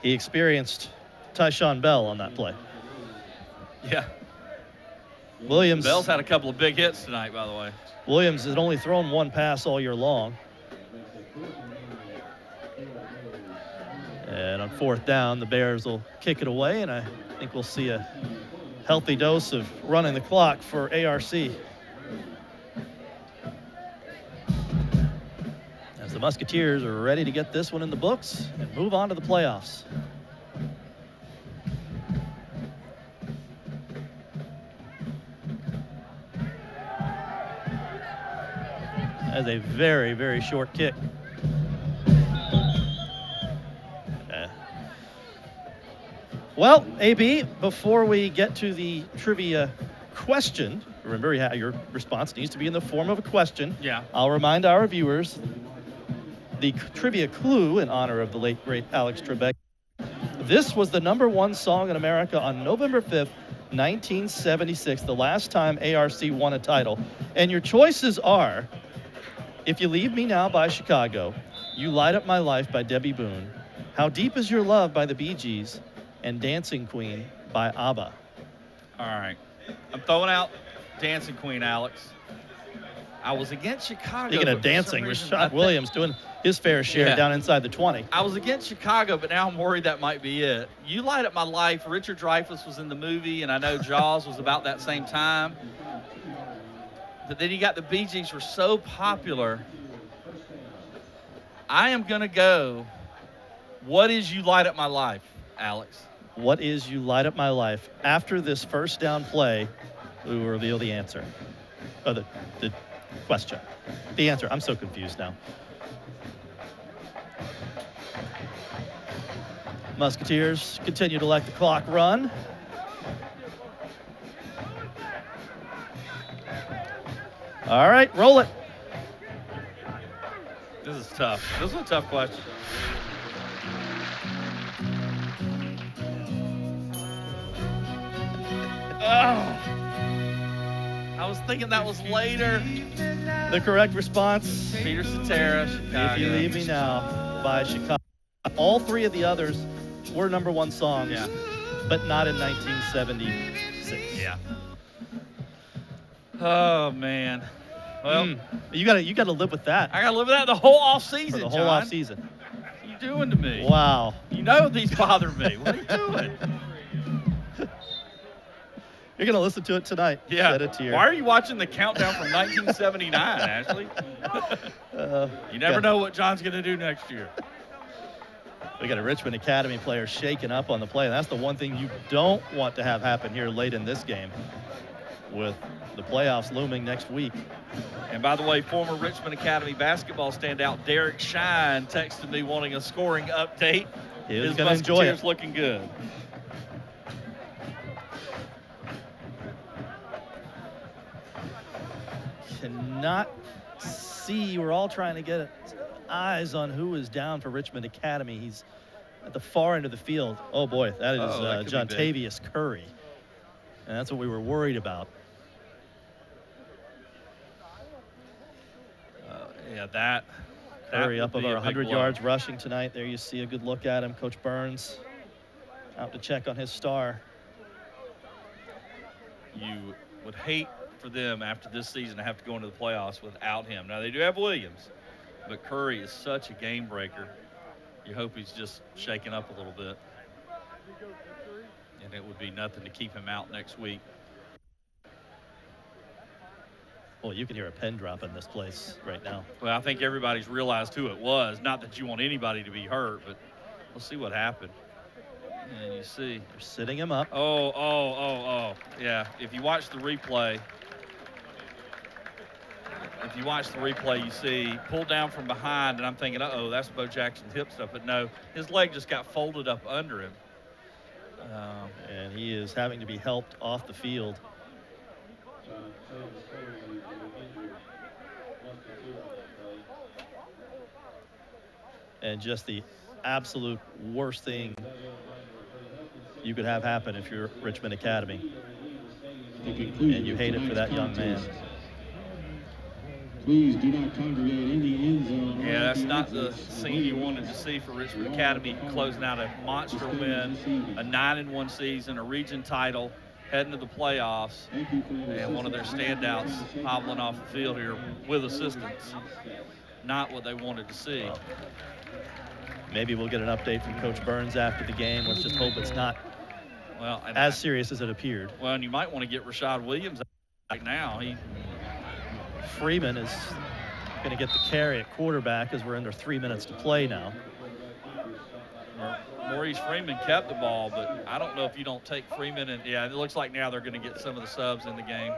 he experienced Tyshawn Bell on that play. Yeah. Williams. Bell's had a couple of big hits tonight, by the way. Williams has only thrown one pass all year long. And on fourth down, the Bears will kick it away, and I think we'll see a healthy dose of running the clock for ARC. As the Musketeers are ready to get this one in the books and move on to the playoffs. That's a very, very short kick. Well, AB, before we get to the trivia question, remember your response needs to be in the form of a question. Yeah. I'll remind our viewers the trivia clue in honor of the late, great Alex Trebek. This was the #1 song in America on November 5th, 1976, the last time ARC won a title. And your choices are If You Leave Me Now by Chicago, You Light Up My Life by Debbie Boone, How Deep Is Your Love by the Bee Gees, and Dancing Queen by ABBA. All right. I'm throwing out Dancing Queen, Alex. I was against Chicago. Speaking of dancing, Rashad Williams doing his fair share down inside the 20. I was against Chicago, but now I'm worried that might be it. You Light Up My Life. Richard Dreyfuss was in the movie, and I know Jaws was about that same time. But then you got the Bee Gees were so popular. I am going to go, what is You Light Up My Life, Alex? What is You Light Up My Life? After this first down play, we will reveal the answer. Oh, the question. The answer. I'm so confused now. Musketeers continue to let the clock run. All right, roll it. This is tough. This is a tough question. Oh. I was thinking that was later. The correct response, Peter Cetera, Chicago. If You Leave Me Now by Chicago. All three of the others were #1 songs, Yeah. but not in 1976. Yeah. Oh, man. Well, You gotta live with that I got to live with that the whole off for season, the whole John. off season. What are you doing to me? Wow. You know these bother me. What are you doing? You're gonna listen to it tonight. Yeah. Set it to your, Why are you watching the countdown from 1979, Ashley? You never know what John's going to do next year. We got a Richmond Academy player shaking up on the play. And that's the one thing you don't want to have happen here late in this game with the playoffs looming next week. And by the way, former Richmond Academy basketball standout Derek Shine texted me wanting a scoring update. He was His gonna enjoy it. Musketeers looking good. Cannot see. We're all trying to get eyes on who is down for Richmond Academy. He's at the far end of the field. Oh boy, that is that could John be big. Tavius Curry. And that's what we were worried about. Yeah, that Curry up would be over a big 100 blow. yards rushing tonight. There you see a good look at him. Coach Burns out to check on his star. You would hate for them after this season to have to go into the playoffs without him. Now, they do have Williams, but Curry is such a game breaker. You hope he's just shaking up a little bit. And it would be nothing to keep him out next week. Well, you can hear a pin drop in this place right now. Well, I think everybody's realized who it was. Not that you want anybody to be hurt, but we'll see what happened. And you see. They're sitting him up. Oh. Yeah, if you watch the replay, you see pulled down from behind, and I'm thinking, uh-oh, that's Bo Jackson's hip stuff. But no, his leg just got folded up under him. And he is having to be helped off the field. And just the absolute worst thing you could have happen if you're Richmond Academy. And you hate it for that young man. Please do not congregate in the end zone. Yeah, that's not the scene you wanted to see for Richmond Academy, closing out a monster win, a 9-1 season, a region title, heading to the playoffs, and one of their standouts hobbling off the field here with assistance. Not what they wanted to see. Maybe we'll get an update from Coach Burns after the game. Let's just hope it's not and as serious as it appeared. Well, and you might want to get Rashad Williams right now. Freeman is going to get the carry at quarterback as we're under 3 minutes to play now. Maurice Freeman kept the ball, but I don't know if you don't take Freeman. And yeah, it looks like now they're going to get some of the subs in the game.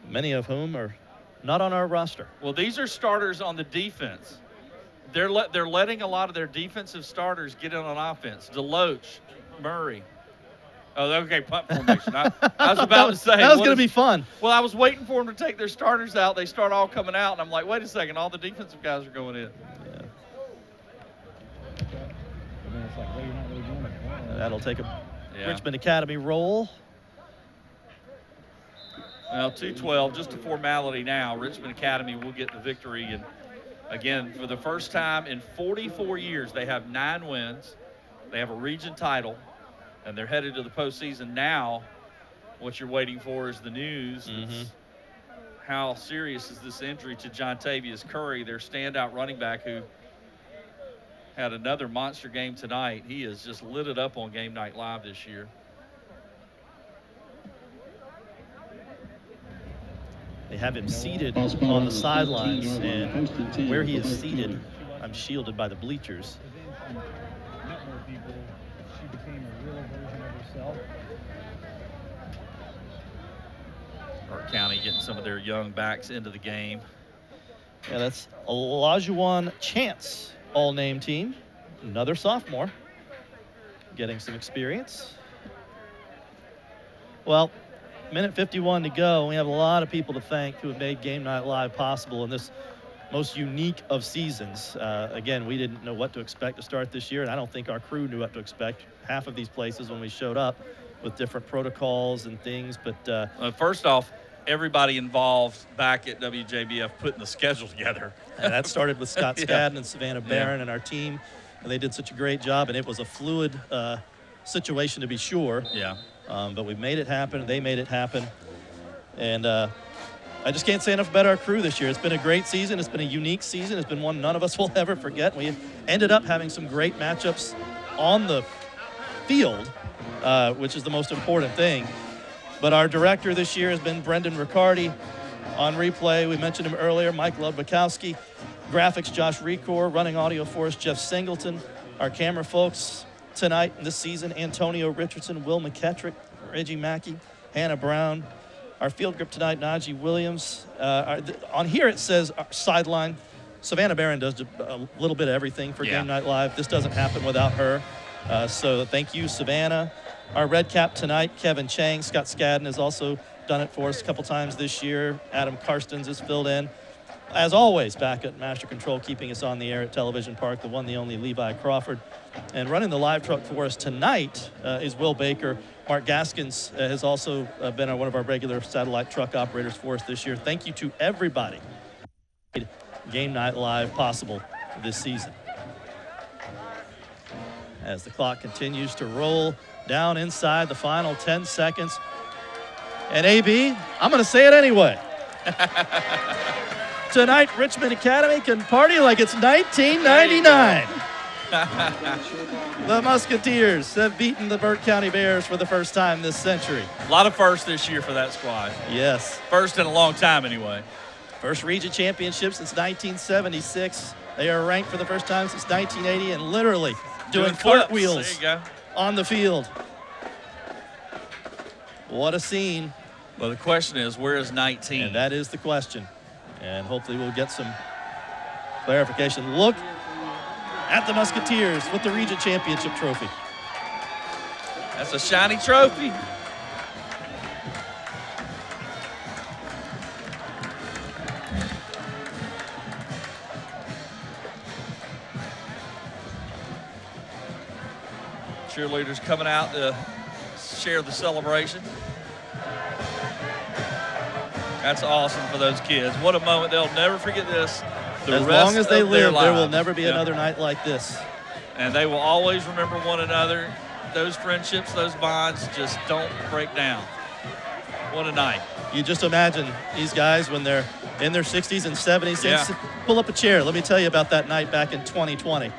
Many of whom are not on our roster. Well, these are starters on the defense. They're letting a lot of their defensive starters get in on offense. Deloach, Murray. Oh, okay, punt formation. I was about to say. That was going to be fun. Well, I was waiting for them to take their starters out. They start all coming out, and I'm like, wait a second, all the defensive guys are going in. That'll take a Richmond Academy roll. Well, 2-12, just a formality now. Richmond Academy will get the victory. And again, for the first time in 44 years, they have 9 wins. They have a region title, and they're headed to the postseason. Now, what you're waiting for is the news. How serious is this injury to John Tavius Curry, their standout running back, who had another monster game tonight. He has just lit it up on Game Night Live this year. They have him seated on the sidelines, and where he is seated, I'm shielded by the bleachers. She became a real version of herself. Burke County getting some of their young backs into the game. Yeah, that's Olajuwon Chance, all-name team. Another sophomore, getting some experience. Well, minute 51 to go. We have a lot of people to thank who have made Game Night Live possible in this most unique of seasons. Again, we didn't know what to expect to start this year, and I don't think our crew knew what to expect. Half of these places when we showed up with different protocols and things, but First off, everybody involved back at WJBF putting the schedule together. and that started with Scott Skadden and Savannah Barron and our team, and they did such a great job, and it was a fluid situation to be sure. Yeah. But we made it happen. They made it happen. And I just can't say enough about our crew this year. It's been a great season. It's been a unique season. It's been one none of us will ever forget. We ended up having some great matchups on the field, which is the most important thing. But our director this year has been Brendan Riccardi. On replay, we mentioned him earlier, Mike Ludwikowski. Graphics, Josh Recor. Running audio for us, Jeff Singleton. Our camera folks tonight and this season, Antonio Richardson, Will McKettrick, Reggie Mackey, Hannah Brown. Our field grip tonight, Najee Williams. On here it says sideline. Savannah Barron does a little bit of everything for Game Night Live. This doesn't happen without her. So thank you, Savannah. Our red cap tonight, Kevin Chang. Scott Skadden has also done it for us a couple times this year. Adam Karstens has filled in. As always, back at Master Control, keeping us on the air at Television Park, the one, the only Levi Crawford. And running the live truck for us tonight is Will Baker. Mark Gaskins has also been one of our regular satellite truck operators for us this year. Thank you to everybody who made Game Night Live possible this season. As the clock continues to roll down inside the final 10 seconds. And AB, I'm going to say it anyway. Tonight, Richmond Academy can party like it's 1999. The Musketeers have beaten the Burke County Bears for the first time this century. A lot of firsts this year for that squad. Yes. First in a long time, anyway. First region championship since 1976. They are ranked for the first time since 1980 and literally doing cartwheels on the field. What a scene. Well, the question is, where is 19? And that is the question. And hopefully we'll get some clarification. Look at the Musketeers with the region championship trophy. That's a shiny trophy. Cheerleaders coming out to share the celebration. That's awesome for those kids. What a moment. They'll never forget this. As long as they live, there will never be another night like this. And they will always remember one another. Those friendships, those bonds just don't break down. What a night. You just imagine these guys when they're in their 60s and 70s. Yeah. Pull up a chair. Let me tell you about that night back in 2020.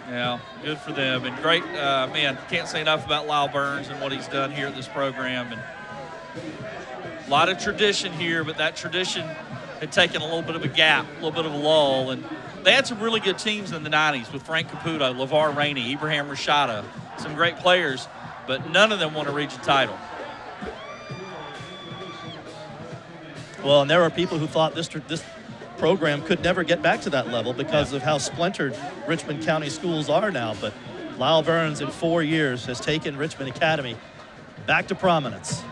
Yeah, good for them. And great, man, can't say enough about Lyle Burns and what he's done here at this program. And a lot of tradition here, but that tradition had taken a little bit of a gap, a little bit of a lull. And they had some really good teams in the 90s with Frank Caputo, LeVar Rainey, Ibrahim Rashada, some great players, but none of them won a region title. Well, and there are people who thought this program could never get back to that level because of how splintered Richmond County schools are now. But Lyle Burns in 4 years has taken Richmond Academy back to prominence.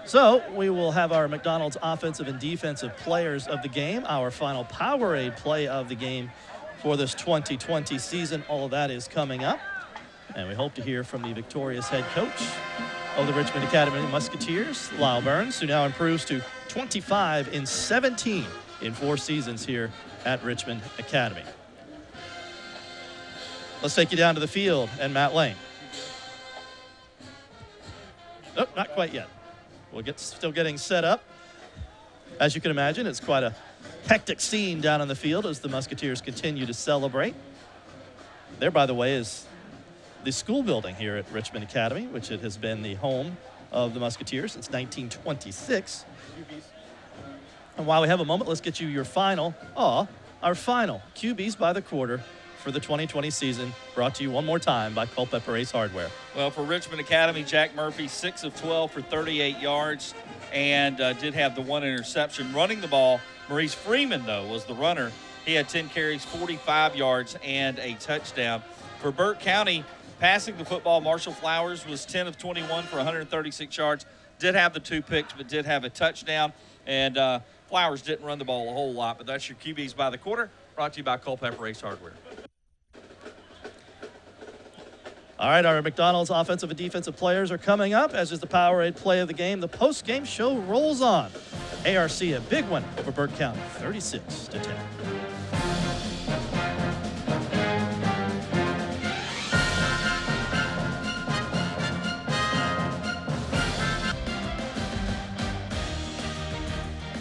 So we will have our McDonald's offensive and defensive players of the game, our final Powerade play of the game for this 2020 season. All of that is coming up. And we hope to hear from the victorious head coach of the Richmond Academy Musketeers, Lyle Burns, who now improves to 25-17 in 4 seasons here at Richmond Academy. Let's take you down to the field and Matt Lane. Nope, not quite yet. We'll still getting set up. As you can imagine, it's quite a hectic scene down on the field as the Musketeers continue to celebrate. There, by the way, is the school building here at Richmond Academy, which it has been the home of the Musketeers since 1926. And while we have a moment, let's get you your final, our final QBs by the quarter for the 2020 season, brought to you one more time by Culpeper Ace Hardware. Well, for Richmond Academy, Jack Murphy, 6 of 12 for 38 yards and did have the 1 interception. Running the ball, Maurice Freeman, though, was the runner. He had 10 carries, 45 yards, and a touchdown. For Burke County, passing the football, Marshall Flowers was 10 of 21 for 136 yards. Did have the 2 picks, but did have a touchdown. And Flowers didn't run the ball a whole lot, but that's your QBs by the quarter, brought to you by Culpeper Ace Hardware. All right, our McDonald's offensive and defensive players are coming up, as is the Powerade play of the game. The post-game show rolls on. ARC a big one over Burke County, 36-10.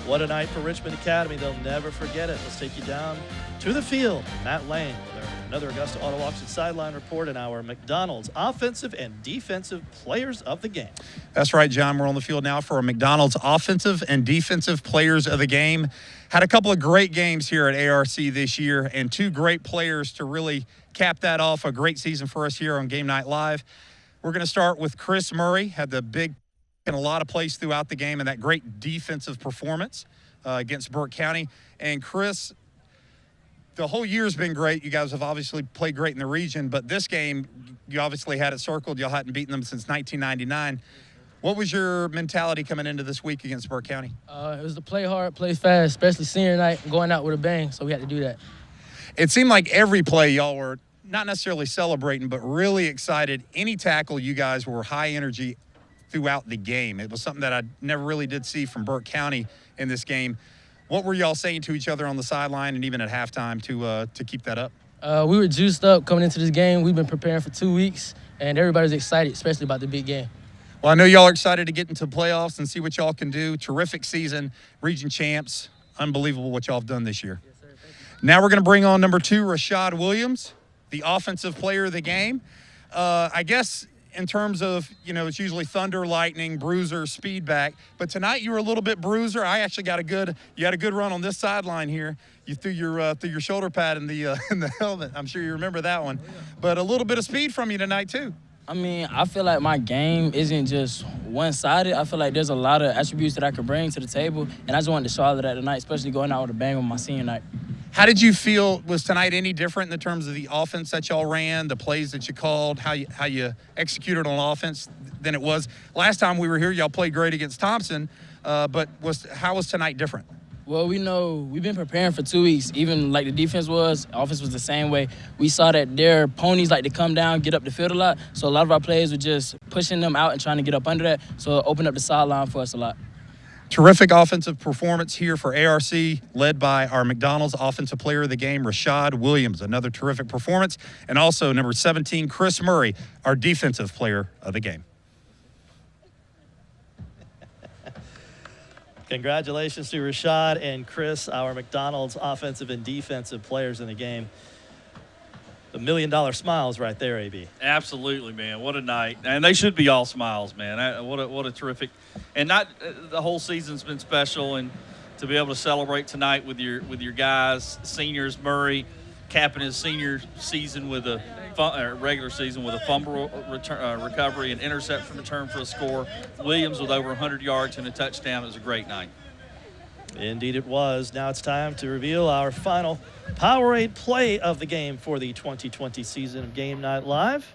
What a night for Richmond Academy. They'll never forget it. Let's take you down to the field. Matt Lane with another Augusta Auto Auction sideline report and our McDonald's offensive and defensive players of the game. That's right, John. We're on the field now for our McDonald's offensive and defensive players of the game. Had a couple of great games here at ARC this year and 2 great players to really cap that off. A great season for us here on Game Night Live. We're going to start with Chris Murray. Had the big in a lot of plays throughout the game and that great defensive performance against Burke County. And Chris, the whole year's been great. You guys have obviously played great in the region, but this game, you obviously had it circled. Y'all hadn't beaten them since 1999. What was your mentality coming into this week against Burke County? It was to play hard, play fast, especially senior night, going out with a bang, so we had to do that. It seemed like every play y'all were not necessarily celebrating, but really excited. Any tackle, you guys were high energy throughout the game. It was something that I never really did see from Burke County in this game. What were y'all saying to each other on the sideline and even at halftime to keep that up? We were juiced up coming into this game. We've been preparing for 2 weeks, and everybody's excited, especially about the big game. Well, I know y'all are excited to get into playoffs and see what y'all can do. Terrific season, region champs. Unbelievable what y'all have done this year. Yes, sir. Thank you. Now we're going to bring on number 2, Rashad Williams, the offensive player of the game. I guess in terms of, it's usually thunder, lightning, bruiser, speed back. But tonight you were a little bit bruiser. I actually you had a good run on this sideline here. You threw your shoulder pad in the helmet. I'm sure you remember that one. But a little bit of speed from you tonight too. I mean, I feel like my game isn't just one-sided. I feel like there's a lot of attributes that I could bring to the table, and I just wanted to show all of that tonight, especially going out with a bang on my senior night. How did you feel? Was tonight any different in terms of the offense that y'all ran, the plays that you called, how you executed on offense than it was last time we were here? Y'all played great against Thompson, but how was tonight different? Well, we know we've been preparing for 2 weeks. Even like the defense was, offense was the same way. We saw that their ponies like to come down, get up the field a lot. So a lot of our players were just pushing them out and trying to get up under that. So it opened up the sideline for us a lot. Terrific offensive performance here for ARC, led by our McDonald's offensive player of the game, Rashad Williams. Another terrific performance. And also number 17, Chris Murray, our defensive player of the game. Congratulations to Rashad and Chris, our McDonald's offensive and defensive players in the game. The $1 million smiles right there, AB. Absolutely, man. What a night. And they should be all smiles, man. What a terrific. And not the whole season's been special, and to be able to celebrate tonight with your guys, seniors, Murray capping his senior season with a regular season with a fumble recovery, an interception return for a score. Williams with over 100 yards and a touchdown. It was a great night. Indeed it was. Now it's time to reveal our final Powerade play of the game for the 2020 season of Game Night Live.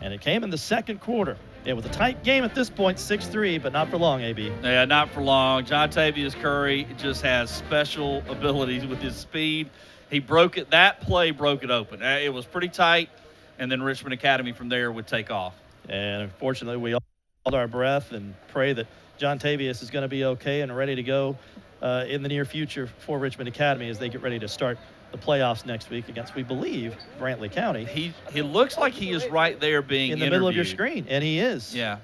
And it came in the second quarter. It was a tight game at this point, 6-3, but not for long, AB. Yeah, not for long. John Tavius Curry just has special abilities with his speed. He broke it. That play broke it open. It was pretty tight, and then Richmond Academy from there would take off. And unfortunately, we all hold our breath and pray that John Tavius is going to be okay and ready to go in the near future for Richmond Academy as they get ready to start the playoffs next week against, we believe, Brantley County. He looks like he is right there being in the middle of your screen, and he is. Yeah.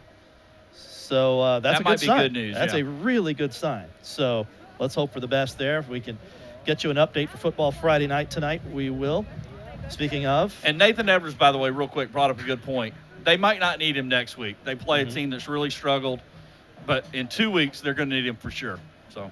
So that's that a might good be sign. good news. That's a really good sign. So let's hope for the best there. If we can get you an update for football Friday night tonight, we will. Speaking of. And Nathan Evers, by the way, real quick, brought up a good point. They might not need him next week. They play a team that's really struggled. but in 2 weeks, they're going to need him for sure. So.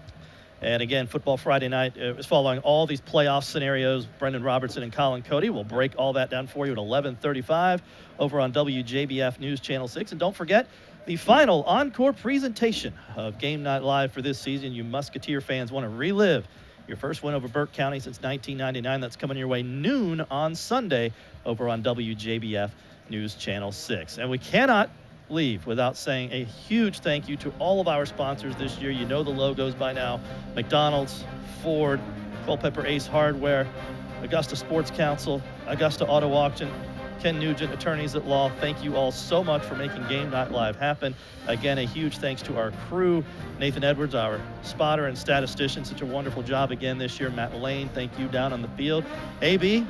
And again, Football Friday Night is following all these playoff scenarios. Brendan Robertson and Colin Cody will break all that down for you at 11:35 over on WJBF News Channel 6. And don't forget, the final encore presentation of Game Night Live for this season. You Musketeer fans want to relive your first win over Burke County since 1999. That's coming your way noon on Sunday over on WJBF News Channel 6. And we cannot leave without saying a huge thank you to all of our sponsors this year. You know the logos by now: McDonald's, Ford, Culpeper Ace Hardware, Augusta Sports Council, Augusta Auto Auction, Ken Nugent, attorneys at law. Thank you all so much for making Game Night Live happen. Again, a huge thanks to our crew. Nathan Edwards, our spotter and statistician, such a wonderful job again this year. Matt Lane, thank you down on the field. AB,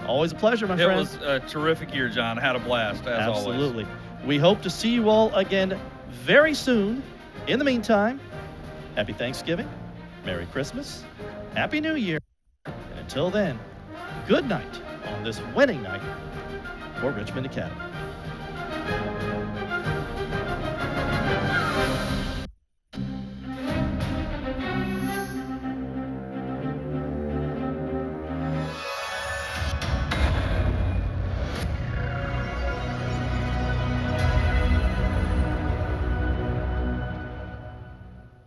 always a pleasure, my friend. It was a terrific year, John. I had a blast, as always. Absolutely. We hope to see you all again very soon. In the meantime, happy Thanksgiving, Merry Christmas, Happy New Year, and until then, good night on this winning night for Richmond Academy.